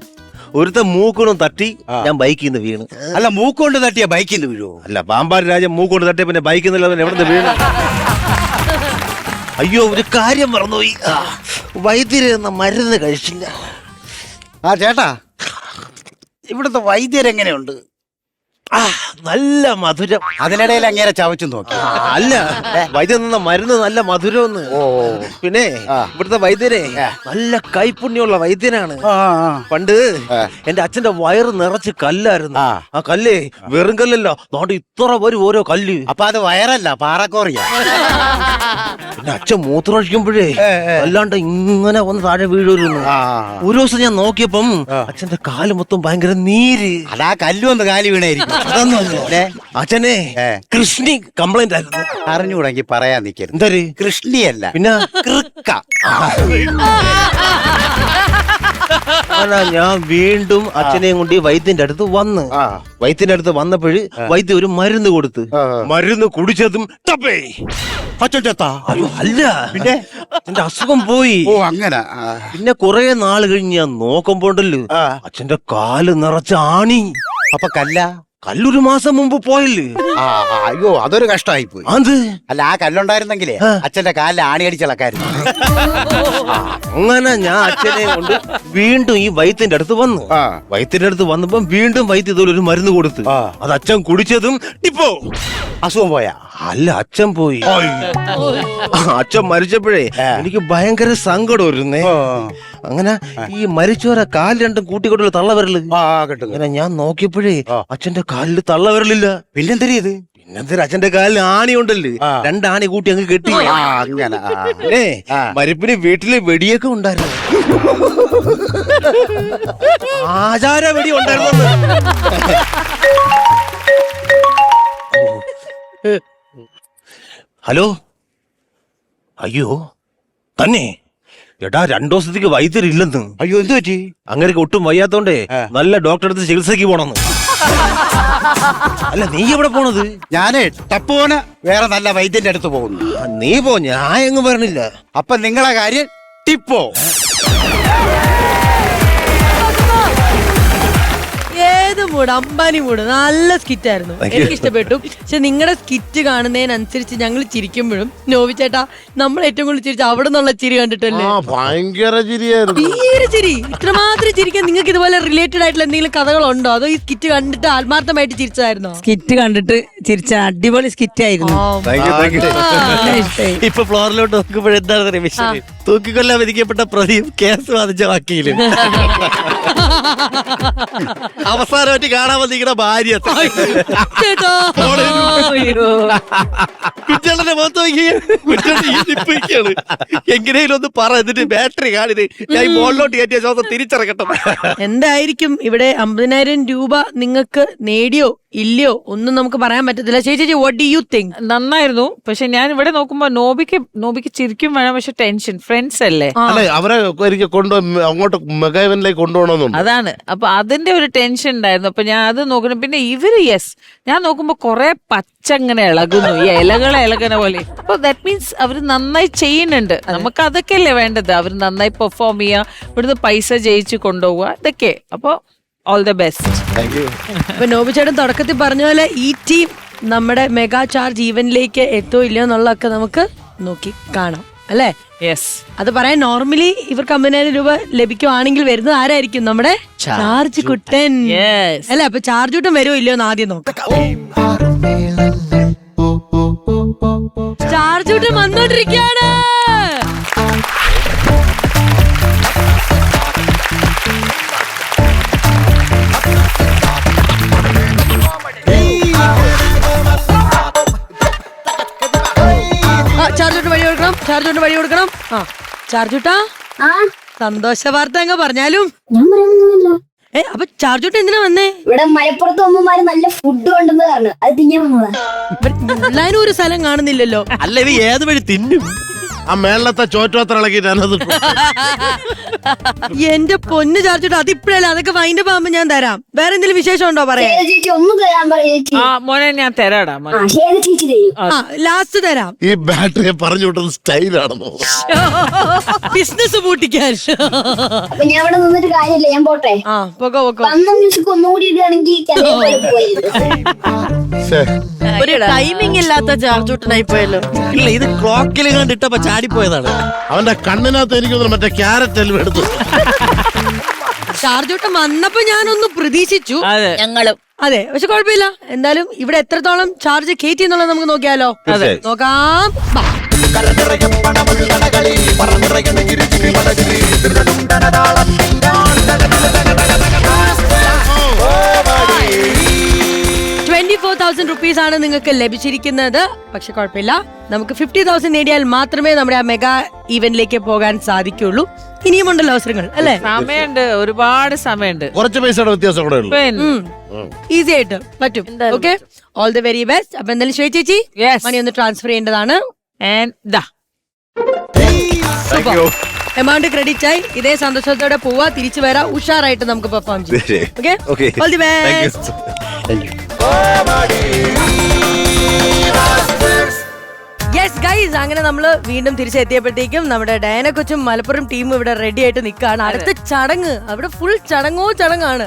ഒരുത്ത മൂക്കൊന്നും തട്ടി ഞാൻ ബൈക്കിൽ നിന്ന് വീണ്. അല്ല മൂക്കൊണ്ട് തട്ടിയ ബൈക്കിൽ നിന്ന് വീഴുവോ? അല്ല പാമ്പാടി രാജ്യം മൂക്കൊണ്ട് തട്ടിയ പിന്നെ ബൈക്കിൽ നിന്നല്ല എവിടെ നിന്ന് വീണ്? അയ്യോ ഒരു കാര്യം മറന്നുപോയി. വൈദ്യര് എന്ന മരുന്ന് കഴിച്ചില്ല. ആ ചേട്ടാ ഇവിടുത്തെ വൈദ്യരെങ്ങനെയുണ്ട്? നല്ല മധുരം. അതിനിടയിൽ അങ്ങേരെ ചവച്ചു നോക്കി. അല്ല വൈദ്യൻ നിന്ന മരുന്ന് നല്ല മധുരമെന്ന്. പിന്നെ ഇവിടുത്തെ വൈദ്യരെ നല്ല കൈപ്പുണ്യമുള്ള വൈദ്യനാണ്. പണ്ട് എന്റെ അച്ഛന്റെ വയറ് നിറച്ച് കല്ലായിരുന്നു. ആ കല്ലേ വെറും കല്ലല്ലോ, നോട്ട് ഇത്ര വരും ഓരോ കല്ല്. അപ്പൊ അത് വയറല്ല പാറക്കോറിയ. പിന്നെ അച്ഛൻ മൂത്രമൊഴിക്കുമ്പോഴേ അല്ലാണ്ട് ഇങ്ങനെ വന്ന് താഴെ വീഴുന്നു. ഒരു ദിവസം ഞാൻ നോക്കിയപ്പം അച്ഛന്റെ കാല് മൊത്തം ഭയങ്കര നീര്. അതാ കല്ലു വന്ന് കാലി വീണായിരിക്കും. അച്ഛനെ കൃഷ്ണി കംപ്ലൈന്റ് ആയിരുന്നു. അറിഞ്ഞുകൂടെങ്കി പറയാൻ നിൽക്കരുത്. എന്തൊരു കൃഷ്ണിയല്ല പിന്നെ കൃക്ക. ഞാൻ വീണ്ടും അച്ഛനെയും കൊണ്ട് വൈദ്യന്റെ അടുത്ത് വന്ന് വൈദ്യന്റെ അടുത്ത് വന്നപ്പോഴ് വൈദ്യ ഒരു മരുന്ന് കൊടുത്ത് മരുന്ന് കുടിച്ചതും തപ്പേ അച്ഛൻ ചത്താ? അയ്യോ അല്ല, പിന്നെ എന്റെ അസുഖം പോയി. ഓ അങ്ങനെ. പിന്നെ കുറെ നാള് കഴിഞ്ഞ് ഞാൻ നോക്കുമ്പോണ്ടല്ലോ അച്ഛന്റെ കാല് നിറച്ച ആണി. അപ്പൊ കല്ലൊരു മാസം മുമ്പ് പോയല്ലേ? അയ്യോ അതൊരു കഷ്ടമായി പോയി. അത് അല്ല ആ കല്ലുണ്ടായിരുന്നെങ്കിലേ അച്ഛന്റെ കാലിൽ ആണി അടിച്ചിളക്കായിരുന്നു. അങ്ങനെ ഞാൻ അച്ഛനെ കൊണ്ട് വീണ്ടും ഈ വൈദ്യന്റെ അടുത്ത് വന്നു. വൈദ്യന്റെ അടുത്ത് വന്നപ്പം വീണ്ടും വൈദ്യ ഇതുപോലെ ഒരു മരുന്ന് കൊടുത്തു. അത് അച്ഛൻ കുടിച്ചതും ഇപ്പോ അസുഖം പോയാ? അല്ല അച്ഛൻ പോയി. അച്ഛൻ മരിച്ചപ്പോഴേ എനിക്ക് ഭയങ്കര സങ്കടം വരുന്നേ. അങ്ങനെ ഈ മരിച്ചവരെ കാല് രണ്ടും കൂട്ടിക്കൊണ്ടുള്ള തള്ളവരല് അങ്ങനെ ഞാൻ നോക്കിയപ്പോഴേ അച്ഛന്റെ കാലില് തള്ളവരലില്ല. പിന്നെന്തിരി ഇത്? പിന്നെന്തിരി അച്ഛന്റെ കാലിൽ ആണി ഉണ്ടല്ലേ, രണ്ടാണി കൂട്ടി അങ്ങ് കെട്ടി. മരിപ്പിന് വീട്ടില് വെടിയൊക്കെ ഉണ്ടായിരുന്നു. ആചാര വെടി ഉണ്ടായിരുന്നു. ഹലോ അയ്യോ തന്നെ എടാ 2 ദിവസത്തേക്ക് വൈദ്യരില്ലെന്ന്. അയ്യോ എന്ത് പറ്റി? അങ്ങനെ ഒട്ടും വയ്യാത്തോണ്ടേ നല്ല ഡോക്ടറെ അടുത്ത് ചികിത്സക്ക് പോണെന്ന്. അല്ല നീ എവിടെ പോണത്? ഞാനേ ടപ്പോന് വേറെ നല്ല വൈദ്യന്റെ അടുത്ത് പോകുന്നു. നീ പോ, ഞാൻ എങ്ങും വരണില്ല. അപ്പൊ നിങ്ങളെ കാര്യം ടിപ്പോ. ഏത് മൂഡ്, അമ്പാനി മൂഡ്. നല്ല സ്കിറ്റ് ആയിരുന്നു, എനിക്ക് ഇഷ്ടപ്പെട്ടു. പക്ഷെ നിങ്ങളുടെ സ്കിറ്റ് കാണുന്നതിനനുസരിച്ച് ഞങ്ങൾ ചിരിക്കുമ്പോഴും നോവിച്ചേട്ടാ നമ്മൾ ഏറ്റവും കൂടുതൽ ചിരിച്ച അവിടെ നിന്നുള്ള ചിരി കണ്ടിട്ടല്ലേ? ഭയങ്കര ചിരിയായിരുന്നു. തീരെ ചിരി. ഇത്രമാത്രം ചിരിക്കാൻ നിങ്ങൾക്ക് ഇതുപോലെ റിലേറ്റഡ് ആയിട്ടുള്ള എന്തെങ്കിലും കഥകളുണ്ടോ, അതോ ഈ സ്കിറ്റ് കണ്ടിട്ട് ആത്മാർത്ഥമായിട്ട് ചിരിച്ചായിരുന്നോ? സ്കിറ്റ് കണ്ടിട്ട് ചിരിച്ച അടിപൊളി സ്കിറ്റ് ആയിരുന്നു. ഇപ്പൊ ഫ്ലോറിലോട്ട് നോക്കുമ്പോഴെന്താണ് വിഷയം? തൂക്കിക്കൊല്ലാൻ വിധിക്കപ്പെട്ട പ്രതിയും കേസ് വാദിച്ച വക്കീലും. അവസാനമായിട്ട് കാണാൻ വന്നിരിക്കുന്ന ഭാര്യ കുട്ടികളുടെ മുഖത്ത് നോക്കി കുട്ടികളുടെ എങ്ങനെയും ഒന്ന് പറ എന്നിട്ട് ബാറ്ററി കാണിത് ഞാൻ ഈ മുകളിലോട്ട് കയറ്റിയ ശ്വാസം തിരിച്ചിറക്കട്ടെ. എന്തായിരിക്കും ഇവിടെ 50,000 രൂപ നിങ്ങൾക്ക് നേടിയോ ഇല്ലയോ ഒന്നും നമുക്ക് പറയാൻ പറ്റത്തില്ല. ചേച്ചി വാട്ട് ഡു യു തിങ്ക്? നന്നായിരുന്നു. പക്ഷെ ഞാൻ ഇവിടെ നോക്കുമ്പോ നോബിക്ക് ചിരിക്കും വേണം, പക്ഷെ ടെൻഷൻ. ഫ്രണ്ട്സ് അല്ലേ, അല്ലെ അവരെ എനിക്ക് അങ്ങോട്ട് മെഗാ ഇവന്റിലേക്ക് കൊണ്ടുപോകണമെന്നുണ്ട്. അതാണ്. അപ്പൊ അതിന്റെ ഒരു ടെൻഷൻ ഉണ്ടായിരുന്നു. അപ്പൊ ഞാൻ അത് നോക്കണം. പിന്നെ ഇവര് ഞാൻ നോക്കുമ്പോ കൊറേ പച്ചങ്ങനെ ഇളകുന്നു, ഈ ഇലകളെ ഇളകുന്ന പോലെ. അപ്പൊ ദാറ്റ് മീൻസ് അവര് നന്നായി ചെയ്യുന്നുണ്ട്. നമുക്ക് അതൊക്കെയല്ലേ വേണ്ടത്. അവര് നന്നായി പെർഫോം ചെയ്യുക, ഇവിടുന്ന് പൈസ ജയിച്ച് കൊണ്ടുപോവുക, ഇതൊക്കെ. അപ്പൊ ഓൾ ദ ബെസ്റ്റ്. അപ്പൊ നോബി ചേട്ടൻ തുടക്കത്തിൽ പറഞ്ഞ പോലെ ഈ ടീം നമ്മുടെ മെഗാ ചാർജ് ഈവനിലേക്ക് എത്തോ ഇല്ലയോ എന്നുള്ളതൊക്കെ നമുക്ക് നോക്കി കാണാം അല്ലേ? യെസ്. അത് പറയാൻ നോർമലി ഇവർക്ക് 50,000 രൂപ ലഭിക്കുവാണെങ്കിൽ വരുന്നത് ആരായിരിക്കും? നമ്മുടെ ചാർജ് കുട്ടൻ അല്ലെ? അപ്പൊ ചാർജ് കുട്ടൻ വരുമോ ഇല്ലയോ എന്ന് ആദ്യം നോക്കാം. ചാർജ് കുട്ടൻ വന്നോണ്ടിരിക്കാണ്. ചാർജോട്ട് വഴി കൊടുക്കണം. ആ ചാർജൂട്ടാ, സന്തോഷ വാർത്ത അങ്ങ് പറഞ്ഞാലും. ഞാൻ പറയുന്നില്ല. അപ്പൊ ചാർജൂട്ട് എന്തിനാ വന്നേ? ഇവിടെ മലപ്പുറത്ത് അമ്മമാര് നല്ല ഫുഡ് കൊണ്ടെന്ന് പറഞ്ഞു, അത് തിന്നാൻ വന്നതാ. എല്ലാരും ഒരു സ്ഥലം കാണുന്നില്ലല്ലോ. അല്ല ഇത് ഏത് വഴി തിന്നും? ആ മേളത്തെ ചോറ്റോത്ര ഇളക്കി ഞാനത് എന്റെ പൊന്ന് ചാർജൂട്ട്, അതിപ്പോഴല്ല, അതൊക്കെ വൈൻഡ് പാമ്പ് ഞാൻ തരാം. വേറെ എന്തെങ്കിലും വിശേഷം ഉണ്ടോ പറയാൻ? ചേച്ചി ഒന്നും തരാൻ പറയും. ആ മോനെ ഞാൻ തരാടാ മോനെ. ചേച്ചി തരും. ലാസ്റ്റ് തരാം. ഈ ബാറ്ററിയെ പറഞ്ഞു വിട്ടത് സ്റ്റൈലാണെന്നോ? ബിസിനസ് പൂട്ടിക്കാൻ. അപ്പൊ ഞാൻ ഇവിടെ നിന്നിട്ട് കാര്യമില്ല, ഞാൻ പോട്ടെ. പോകോ. മ്യൂസിക് ഒന്നുകൂടി ഇടുകയാണെങ്കിൽ ഒരു ടൈമിംഗ് ഇല്ലാത്ത ചാർജൂട്ടനായി പോയല്ലോ. ഇല്ല ഇത് ക്ലോക്കിൽ കണ്ടിട്ടപ്പോ ചാടിപ്പോയതാണ്. അവന്റെ കണ്ണിനകത്ത് എനിക്ക് തോന്നുന്നു മറ്റേ ക്യാരറ്റ് എല്ലാം എടുത്തു. ചാർജൂട്ടം വന്നപ്പോ ഞാനൊന്ന് പ്രതീക്ഷിച്ചു. ഞങ്ങളും അതെ, പക്ഷെ കുഴപ്പമില്ല. എന്തായാലും ഇവിടെ എത്രത്തോളം ചാർജ് കയറ്റി എന്നുള്ളത് നമുക്ക് നോക്കിയാലോ? നോക്കാം. ബാ. 24,000 റുപ്പീസ് ആണ് നിങ്ങൾക്ക് ലഭിച്ചിരിക്കുന്നത്. പക്ഷെ കുഴപ്പമില്ല, നമുക്ക് 50,000 നേടിയാൽ മാത്രമേ നമ്മുടെ ആ മെഗാ ഈവന്റിലേക്ക് പോകാൻ സാധിക്കുള്ളൂ. ഇനിയും ഉണ്ടല്ലോ അവസരങ്ങൾ അല്ലേ? സമയമുണ്ട്, ഒരുപാട് സമയമുണ്ട്. കുറച്ച് പൈസയുടെ വ്യത്യാസം കൂടെ ഉള്ളൂ. ഈസി ആയിട്ട് പറ്റും. Okay, all the very best. അപ്പൊ എന്തായാലും ശ്വേത ചേച്ചി മണി ഒന്ന് ട്രാൻസ്ഫർ ചെയ്യേണ്ടതാണ്. എമൗണ്ട് ക്രെഡിറ്റ് ആയി. ഇതേ സന്തോഷത്തോടെ പോവാ, തിരിച്ചു വരാം, ഉഷാറായിട്ട് നമുക്ക് പെർഫോം ചെയ്യാം. Okay, all the best. Yes guys, അങ്ങനെ നമ്മള് വീണ്ടും തിരിച്ചെത്തിയപ്പോഴത്തേക്കും നമ്മുടെ ഡയന കൊച്ചും മലപ്പുറം ടീം ഇവിടെ റെഡി ആയിട്ട് നിൽക്കുകയാണ്. അടുത്ത ചടങ്ങ് അവിടെ ഫുൾ ചടങ്ങാണ്.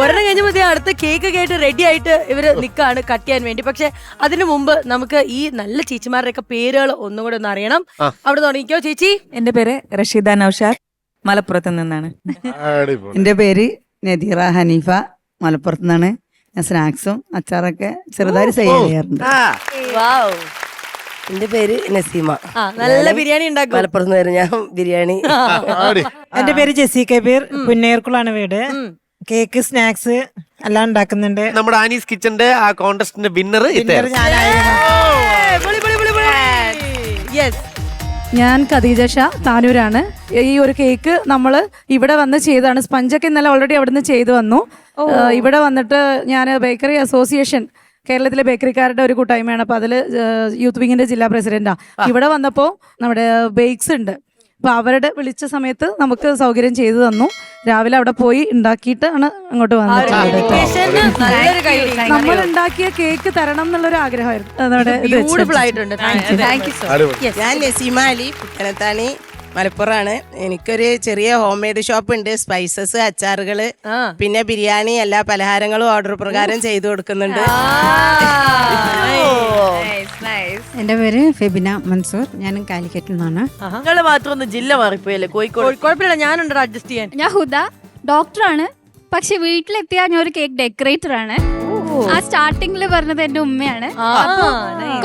ഒരെണ്ണം കഴിഞ്ഞപ്പോ അടുത്ത കേക്ക് കേട്ട് റെഡി ആയിട്ട് ഇവര് നിൽക്കുകയാണ് കട്ട് ചെയ്യാൻ വേണ്ടി. പക്ഷെ അതിനു മുമ്പ് നമുക്ക് ഈ നല്ല ചേച്ചിമാരുടെ ഒക്കെ പേരുകൾ ഒന്നും കൂടെ ഒന്ന് അറിയണം. അവിടെ തുടങ്ങിക്കോ ചേച്ചി. എന്റെ പേര് റഷീദ നൌഷാദ്, മലപ്പുറത്ത് നിന്നാണ്. എന്റെ പേര് നദീറ ഹനീഫ, മലപ്പുറത്ത് നിന്നാണ്. ഞാൻ സ്നാക്സും അച്ചാറൊക്കെ ചെറുതായി സെയിൽ ചെയ്യാറുണ്ട്. എന്റെ പേര് നസീമ, നല്ല ബിരിയാണി ഉണ്ടാക്കും. മലപ്പുറത്ത് വരും ഞാൻ ബിരിയാണി. എന്റെ പേര് ജെസി കബീർ, പുന്നേർക്കുളാണ് വീട്. കേക്ക് സ്നാക്സ് എല്ലാം ഉണ്ടാക്കുന്നുണ്ട്. നമ്മുടെ ആനീസ് കിച്ചന്റെ ആ കോntestന്റെ വിന്നർ ഞാൻ ഖദീജ ഷാ, താനൂരാണ്. ഈ ഒരു കേക്ക് നമ്മൾ ഇവിടെ വന്ന് ചെയ്തതാണ്. സ്പഞ്ചൊക്കെ ഇന്നലെ ഓൾറെഡി അവിടെ നിന്ന് ചെയ്തു വന്നു. ഇവിടെ വന്നിട്ട് ഞാൻ ബേക്കറി അസോസിയേഷൻ, കേരളത്തിലെ ബേക്കറിക്കാരുടെ ഒരു കൂട്ടായ്മയാണ്. അപ്പോൾ അതിൽ യൂത്ത് വിങ്ങിന്റെ ജില്ലാ പ്രസിഡന്റാണ്. ഇവിടെ വന്നപ്പോൾ നമ്മുടെ ബേക്സ് ഉണ്ട്. അപ്പൊ അവരുടെ വിളിച്ച സമയത്ത് നമുക്ക് സൗകര്യം ചെയ്തു തന്നു. രാവിലെ അവിടെ പോയി ഉണ്ടാക്കിയിട്ട് ആണ് അങ്ങോട്ട് വന്നത്. നമ്മൾ ഉണ്ടാക്കിയ കേക്ക് തരണം എന്നുള്ളൊരു ആഗ്രഹമായിരുന്നു. ഞാൻ നസീമ അലി, പുത്തനത്താണി, മലപ്പുറമാണ്. എനിക്കൊരു ചെറിയ ഹോം മെയ്ഡ് ഷോപ്പ് ഉണ്ട്. സ്പൈസസ്, അച്ചാറുകള്, പിന്നെ ബിരിയാണി, എല്ലാ പലഹാരങ്ങളും ഓർഡർ പ്രകാരം ചെയ്തു കൊടുക്കുന്നുണ്ട്. എന്റെ പേര് ഫെബിന മൻസൂർ, ഞാൻ കാലിക്കറ്റിൽ നിന്നാണ്. നിങ്ങള് മാത്രം ജില്ല മാറിപ്പോയല്ലേ? കോഴിക്കോട്. കുഴപ്പമില്ല, ഞാനുണ്ട് അഡ്ജസ്റ്റ് ചെയ്യാൻ. ഞാൻ ഹുദ, ഡോക്ടറാണ്. പക്ഷെ വീട്ടിലെത്തിയാൽ ഞാൻ ഒരു കേക്ക് ഡെക്കറേറ്റർ ആണ്. ആ സ്റ്റാർട്ടിങ്ങിൽ പറഞ്ഞത് എന്റെ ഉമ്മയാണ്.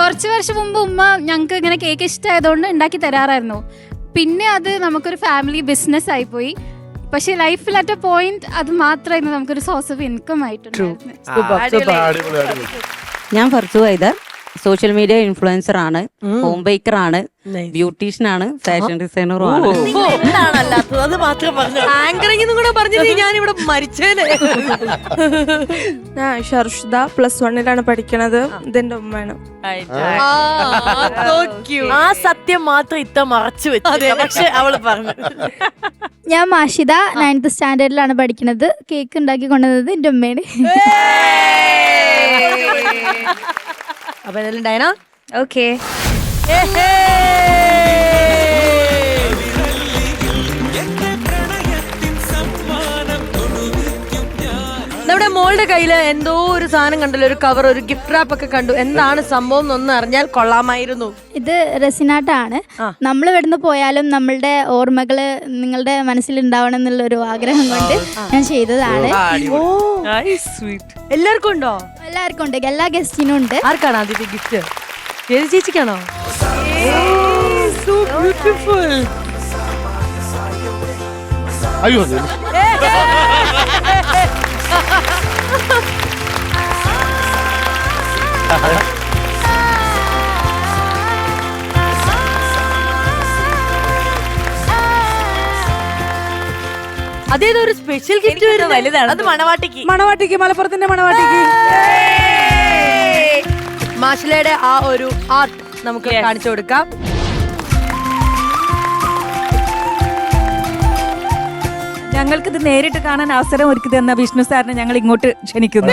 കുറച്ചു വർഷം മുമ്പ് ഉമ്മ ഞങ്ങൾക്ക് ഇങ്ങനെ കേക്ക് ഇഷ്ടമായതുകൊണ്ട് ഉണ്ടാക്കി തരാറായിരുന്നു. പിന്നെ അത് നമുക്കൊരു ഫാമിലി ബിസിനസ് ആയിപ്പോയി. പക്ഷെ ലൈഫിൽ അറ്റ് എ പോയിന്റ് അത് മാത്രമായിരുന്നു നമുക്കൊരു സോഴ്സ് ഓഫ് ഇൻകം ആയിട്ടുണ്ടായിരുന്നു. ഞാൻ Farsu Haider, social media influencer ആണ്, ഹോം ബേക്കർ ആണ്, ബ്യൂട്ടീഷ്യൻ ആണ്, ഫാഷൻ ഡിസൈനറും ആണ്. എന്താണല്ലാത്തത് അത് മാത്രം പറഞ്ഞു. ആങ്കറിംഗ് കൂടെ പറഞ്ഞത് ഞാൻ ഇവിടെ മരിച്ചേനെ. ഞാൻ ഷർഷിദ +1 പഠിക്കണത്. ഇതെന്റെ ഉമ്മയാണ്. ആ സത്യം മാത്രം ഇത്ത മറച്ചു വെച്ചു, പക്ഷെ അവള് പറഞ്ഞു. ഞാൻ മാഷിദ 9th സ്റ്റാൻഡേർഡിലാണ് പഠിക്കുന്നത്. കേക്ക് ഉണ്ടാക്കി കൊണ്ടുവന്നത് എന്റെ ഉമ്മയാണ്. അപ്പൊ ഏതായാലും ഡയന ഓക്കെ. നമ്മുടെ മോളുടെ കയ്യില് എന്തോ ഒരു സാധനം കണ്ടല്ലോ, ഒരു കവർ, ഒരു ഗിഫ്റ്റ് റാപ്പ് ഒക്കെ കണ്ടു. എന്താണ് സംഭവം എന്നൊന്ന് അറിഞ്ഞാൽ കൊള്ളാമായിരുന്നു. ഇത് റെസിനാട്ടാണ്. നമ്മൾ ഇവിടുന്ന് പോയാലും നമ്മളുടെ ഓർമ്മകള് നിങ്ങളുടെ മനസ്സിൽ ഉണ്ടാവണം എന്നുള്ള ഒരു ആഗ്രഹം കൊണ്ട് ഞാൻ ചെയ്തതാണ്. എല്ലാവർക്കും ഉണ്ടോ? എല്ലാവർക്കും ഉണ്ട്, എല്ലാ ഗസ്റ്റിനും ഉണ്ട്. ആർക്കാണ് ആദ്യത്തെ ഗിഫ്റ്റ്? ഏത് ചേച്ചിക്കാണോ? അയ്യോ അതേതൊരു സ്പെഷ്യൽ ഗിഫ്റ്റ് വലുതാണ്. അത് മണവാട്ടിക്ക്. മണവാട്ടിക്ക്, മലപ്പുറത്തിന്റെ മണവാട്ടിക്ക്. മാഷിലയുടെ ആ ഒരു ആർട്ട് നമുക്ക് കാണിച്ചു കൊടുക്കാം. ഞങ്ങൾക്കിത് നേരിട്ട് കാണാൻ അവസരം ഒരുക്കി തന്ന വിഷ്ണു സാറിനെ ഞങ്ങൾ ഇങ്ങോട്ട് ക്ഷണിക്കുന്നു.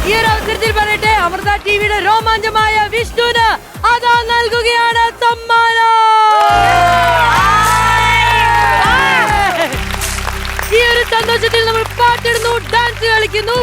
ഈ ഒരു അവസരത്തിൽ പറയട്ടെ, അമൃത ടിവിയുടെ രോമാഞ്ചമായ വിഷ്ണുവിന് അതാ നൽകുകയാണ് സമ്മാനം. ഈ ഒരു സന്തോഷത്തിൽ നമ്മൾ പാട്ടിടുന്നു, ഡാൻസ് കളിക്കുന്നു.